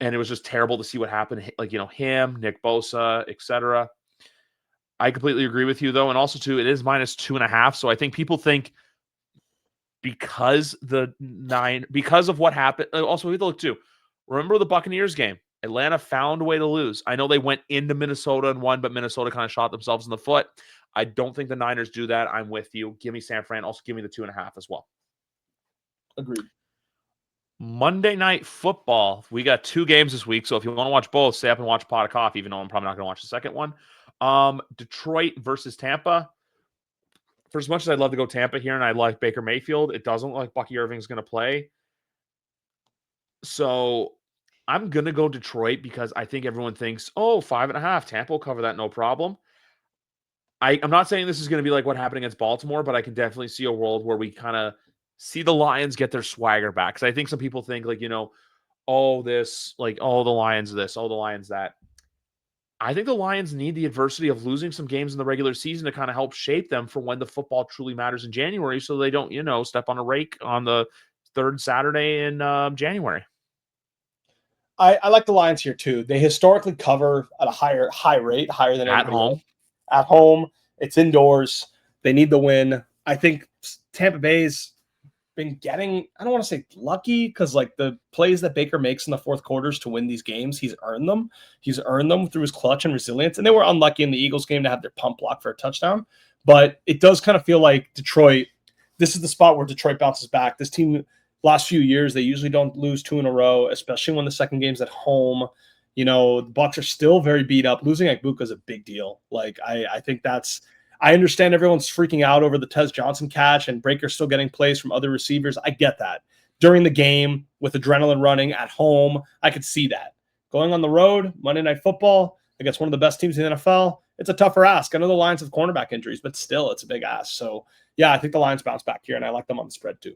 And it was just terrible to see what happened. Like, him, Nick Bosa, etc. I completely agree with you though. And also too, it is -2.5. So I think people think because of what happened. Also, we have to look too. Remember the Buccaneers game? Atlanta found a way to lose. I know they went into Minnesota and won, but Minnesota kind of shot themselves in the foot. I don't think the Niners do that. I'm with you. Give me San Fran. Also, give me the 2.5 as well. Agreed. Monday Night Football. We got 2 games this week, so if you want to watch both, stay up and watch a pot of coffee, even though I'm probably not going to watch the second one. Detroit versus Tampa. for as much as I'd love to go Tampa here and I like Baker Mayfield, it doesn't look like Bucky Irving's going to play. So I'm going to go Detroit because I think everyone thinks, 5.5. Tampa will cover that no problem. I'm not saying this is going to be like what happened against Baltimore, but I can definitely see a world where we kind of see the Lions get their swagger back. Because I think some people think like, the Lions this, the Lions that. I think the Lions need the adversity of losing some games in the regular season to kind of help shape them for when the football truly matters in January so they don't, step on a rake on the third Saturday in January. I like the Lions here too. They historically cover at a high rate, higher than At anybody home. else. At home, it's indoors. They need the win. I think Tampa Bay's been getting, I don't want to say lucky, because like the plays that Baker makes in the fourth quarters to win these games, he's earned them. He's earned them through his clutch and resilience. And they were unlucky in the Eagles game to have their pump block for a touchdown. But it does kind of feel like Detroit, this is the spot where Detroit bounces back. This team, last few years, they usually don't lose 2 in a row, especially when the second game's at home. The Bucs are still very beat up. Losing Agbuka is a big deal. Like, I think that's, I understand everyone's freaking out over the Tez Johnson catch and Breaker still getting plays from other receivers. I get that. During the game, with adrenaline running at home, I could see that. Going on the road, Monday Night Football, against one of the best teams in the NFL, it's a tougher ask. I know the Lions have cornerback injuries, but still, it's a big ask. So, yeah, I think the Lions bounce back here, and I like them on the spread too.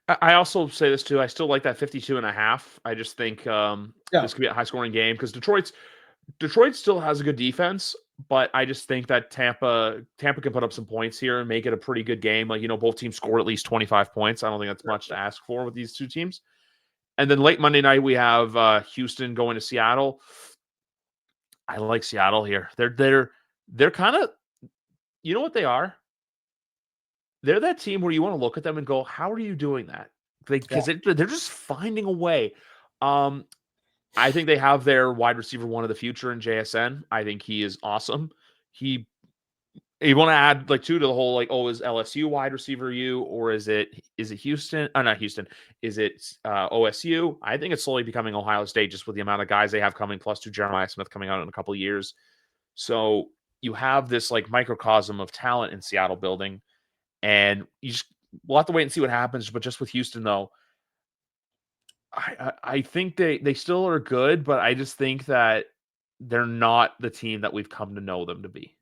I also say this too. I still like that 52.5. I just think this could be a high-scoring game because Detroit still has a good defense, but I just think that Tampa can put up some points here and make it a pretty good game. Like, both teams scored at least 25 points. I don't think that's much to ask for with these two teams. And then late Monday night, we have Houston going to Seattle. I like Seattle here. They're kind of, you know what they are? They're that team where you want to look at them and go, how are you doing that? Because they're just finding a way. I think they have their wide receiver one of the future in JSN. I think he is awesome. You want to add like two to the whole, like, is LSU wide receiver you, or is it Houston? Not Houston. Is it OSU? I think it's slowly becoming Ohio State just with the amount of guys they have coming, plus 2 Jeremiah Smith coming out in a couple of years. So you have this like microcosm of talent in Seattle building, and we'll have to wait and see what happens. But just with Houston though, I think they still are good, but I just think that they're not the team that we've come to know them to be.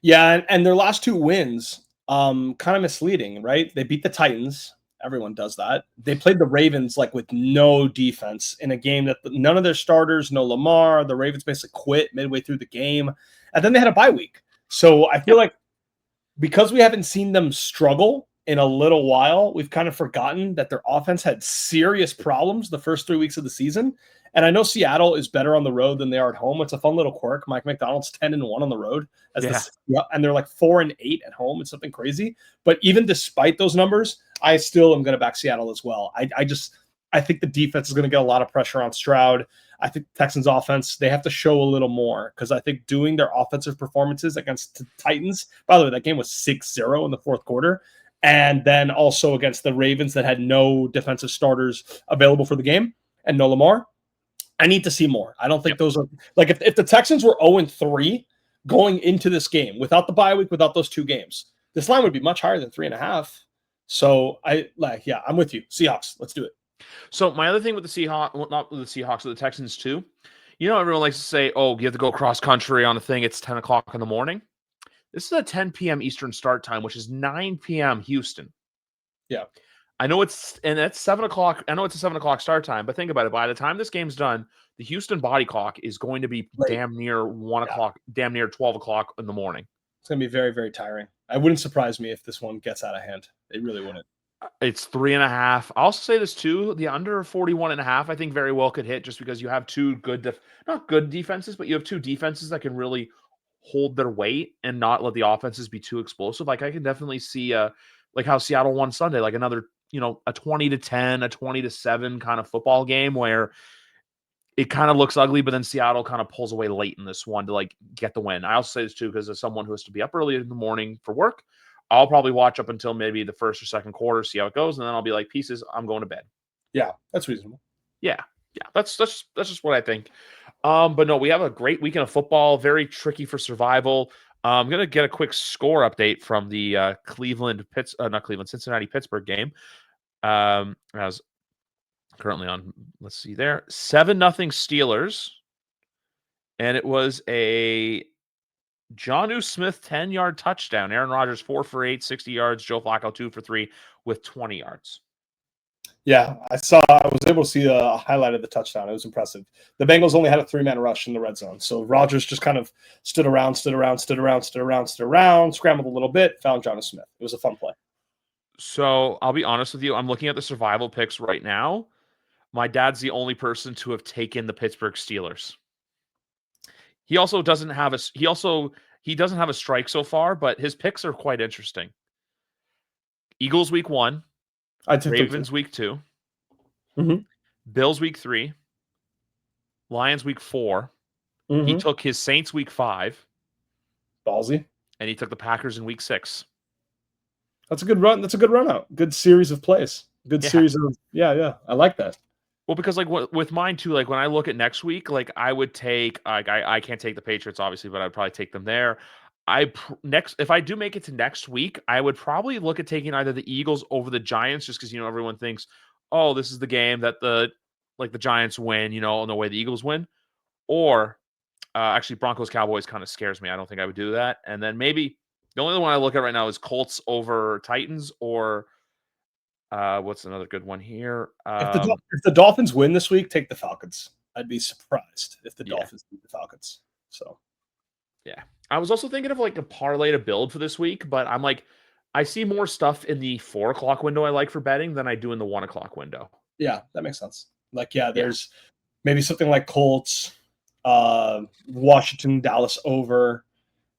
Yeah, and their last 2 wins, kind of misleading, right? They beat the Titans. Everyone does that. They played the Ravens like with no defense in a game that none of their starters, no Lamar. The Ravens basically quit midway through the game, and then they had a bye week. So I feel like because we haven't seen them struggle in a little while, we've kind of forgotten that their offense had serious problems the first 3 weeks of the season. And I know Seattle is better on the road than they are at home. It's a fun little quirk. Mike McDonald's 10-1 on the road, and they're like 4-8 at home. It's something crazy. But even despite those numbers, I still am going to back Seattle as well. I think the defense is going to get a lot of pressure on Stroud. I think Texans offense, they have to show a little more, because I think doing their offensive performances against the Titans, by the way, that game was 6-0 in the fourth quarter. And then also against the Ravens that had no defensive starters available for the game and no Lamar. I need to see more. I don't think those are like, if the Texans were 0-3 going into this game without the bye week, without those 2 games, this line would be much higher than 3.5. So I'm with you. Seahawks, let's do it. So my other thing with the Seahawks, well, not with the Seahawks, but the Texans too. Everyone likes to say, you have to go cross country on a thing. It's 10 o'clock in the morning. This is a 10 p.m. Eastern start time, which is 9 p.m. Houston. Yeah. I know it's 7 o'clock. I know it's a 7 o'clock start time, but think about it. By the time this game's done, the Houston body clock is going to be damn near 1 o'clock, damn near 12 o'clock in the morning. It's going to be very, very tiring. It wouldn't surprise me if this one gets out of hand. It really wouldn't. It's 3.5. I'll also say this too. The under 41.5, I think very well could hit, just because you have 2 good, not good defenses, but you have 2 defenses that can really hold their weight and not let the offenses be too explosive. Like, I can definitely see like how Seattle won Sunday, like another, a 20-10, a 20-7 kind of football game where it kind of looks ugly, but then Seattle kind of pulls away late in this one to like get the win. I also say this too, because as someone who has to be up early in the morning for work, I'll probably watch up until maybe the first or second quarter, see how it goes, and then I'll be like, pieces, I'm going to bed. Yeah, that's reasonable. Yeah. That's just what I think. But no, we have a great weekend of football, very tricky for survival. I'm gonna get a quick score update from the Cincinnati Pittsburgh game. I was currently on. Let's see there, 7-0 Steelers, and it was a Jonnu Smith 10-yard touchdown. Aaron Rodgers 4 for 8, 60 yards. Joe Flacco 2 for 3 with 20 yards. Yeah, I was able to see a highlight of the touchdown. It was impressive. The Bengals only had a 3-man rush in the red zone. So Rodgers just kind of stood around, scrambled a little bit, found Jonnu Smith. It was a fun play. So I'll be honest with you. I'm looking at the survival picks right now. My dad's the only person to have taken the Pittsburgh Steelers. He also doesn't have a strike so far, but his picks are quite interesting. Eagles week 1, Ravens week 2, Bills week 3, Lions week 4. He took his Saints week 5. Ballsy. And he took the Packers in week 6. That's a good run. That's a good run out. Good series of plays. Good series of yeah. I like that. Well, because like with mine too, like when I look at next week, like I would take I can't take the Patriots obviously, but I'd probably take them there. If I do make it to next week, I would probably look at taking either the Eagles over the Giants, just because everyone thinks, oh, this is the game that the Giants win, and the way the Eagles win, or actually Broncos Cowboys kind of scares me. I don't think I would do that. And then maybe the only one I look at right now is Colts over Titans, or what's another good one here? If the Dolphins win this week, take the Falcons. I'd be surprised if the Dolphins beat the Falcons. So, yeah. I was also thinking of like a parlay to build for this week, but I'm like, I see more stuff in the 4 o'clock window I like for betting than I do in the 1 o'clock window. Yeah, that makes sense. Like, there's maybe something like Colts, Washington, Dallas over,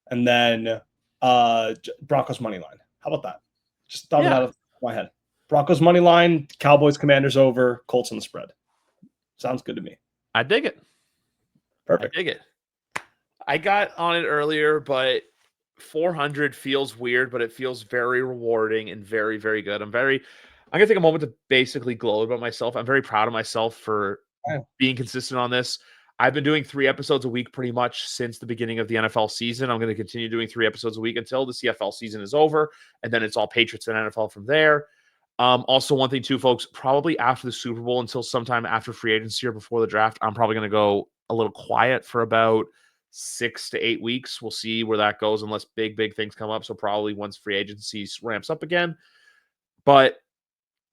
and then Broncos money line. How about that? Just thought it out of my head. Broncos money line, Cowboys Commanders over, Colts on the spread. Sounds good to me. I dig it. Perfect. I dig it. I got on it earlier, but 400 feels weird, but it feels very rewarding and very, very good. I'm going to take a moment to basically gloat about myself. I'm very proud of myself for being consistent on this. I've been doing 3 episodes a week pretty much since the beginning of the NFL season. I'm going to continue doing 3 episodes a week until the CFL season is over, and then it's all Patriots and NFL from there. Also, one thing too, folks, probably after the Super Bowl until sometime after free agency or before the draft, I'm probably going to go a little quiet for about 6 to 8 weeks. We'll see where that goes unless big things come up. So probably once free agency ramps up again. But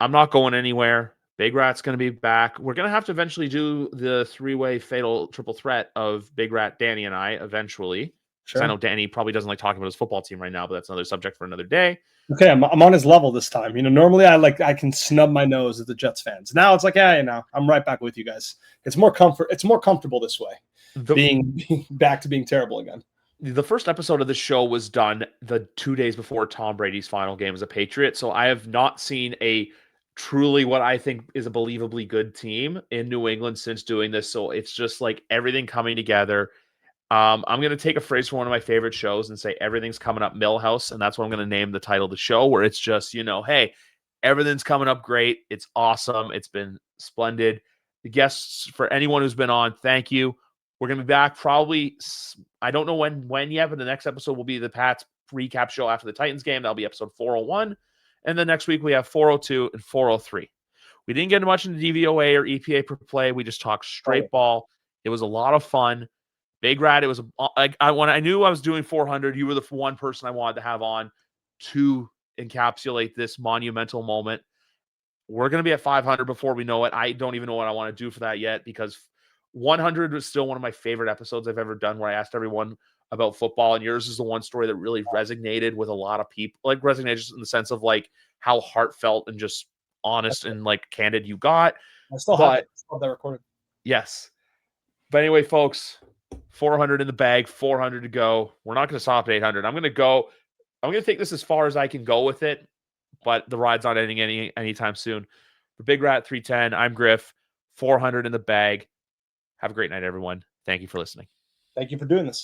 I'm not going anywhere. Big Rat's going to be back. We're going to have to eventually do the 3-way fatal triple threat of Big Rat, Danny, and I eventually. Sure. I know Danny probably doesn't like talking about his football team right now, but that's another subject for another day. Okay, I'm on his level this time. Normally I can snub my nose at the Jets fans. Now it's like, I'm right back with you guys. It's more comfortable this way. Being back to being terrible again. The first episode of the show was done the 2 days before Tom Brady's final game as a Patriot, so I have not seen a truly what I think is a believably good team in New England since doing this. So it's just like everything coming together. I'm going to take a phrase from one of my favorite shows and say everything's coming up Milhouse, and that's what I'm going to name the title of the show, where it's just, hey, everything's coming up great. It's awesome. It's been splendid. The guests, for anyone who's been on, thank you. We're going to be back probably, I don't know when yet, but the next episode will be the Pats recap show after the Titans game. That'll be episode 401. And then next week we have 402 and 403. We didn't get much into DVOA or EPA per play. We just talked straight ball. It was a lot of fun. Big Rat, it was when I knew I was doing 400, you were the one person I wanted to have on to encapsulate this monumental moment. We're going to be at 500 before we know it. I don't even know what I want to do for that yet, because 100 was still one of my favorite episodes I've ever done, where I asked everyone about football, and yours is the one story that really resonated with a lot of people. Like, resonated in the sense of like how heartfelt and just honest and like candid you got. I still have it. I still have that recorded. Yes. But anyway, folks, 400 in the bag, 400 to go. We're not going to stop at 800. I'm going to take this as far as I can go with it, but the ride's not ending anytime soon. For Big Rat 310, I'm Griff. 400 in the bag. Have a great night, everyone. Thank you for listening. Thank you for doing this.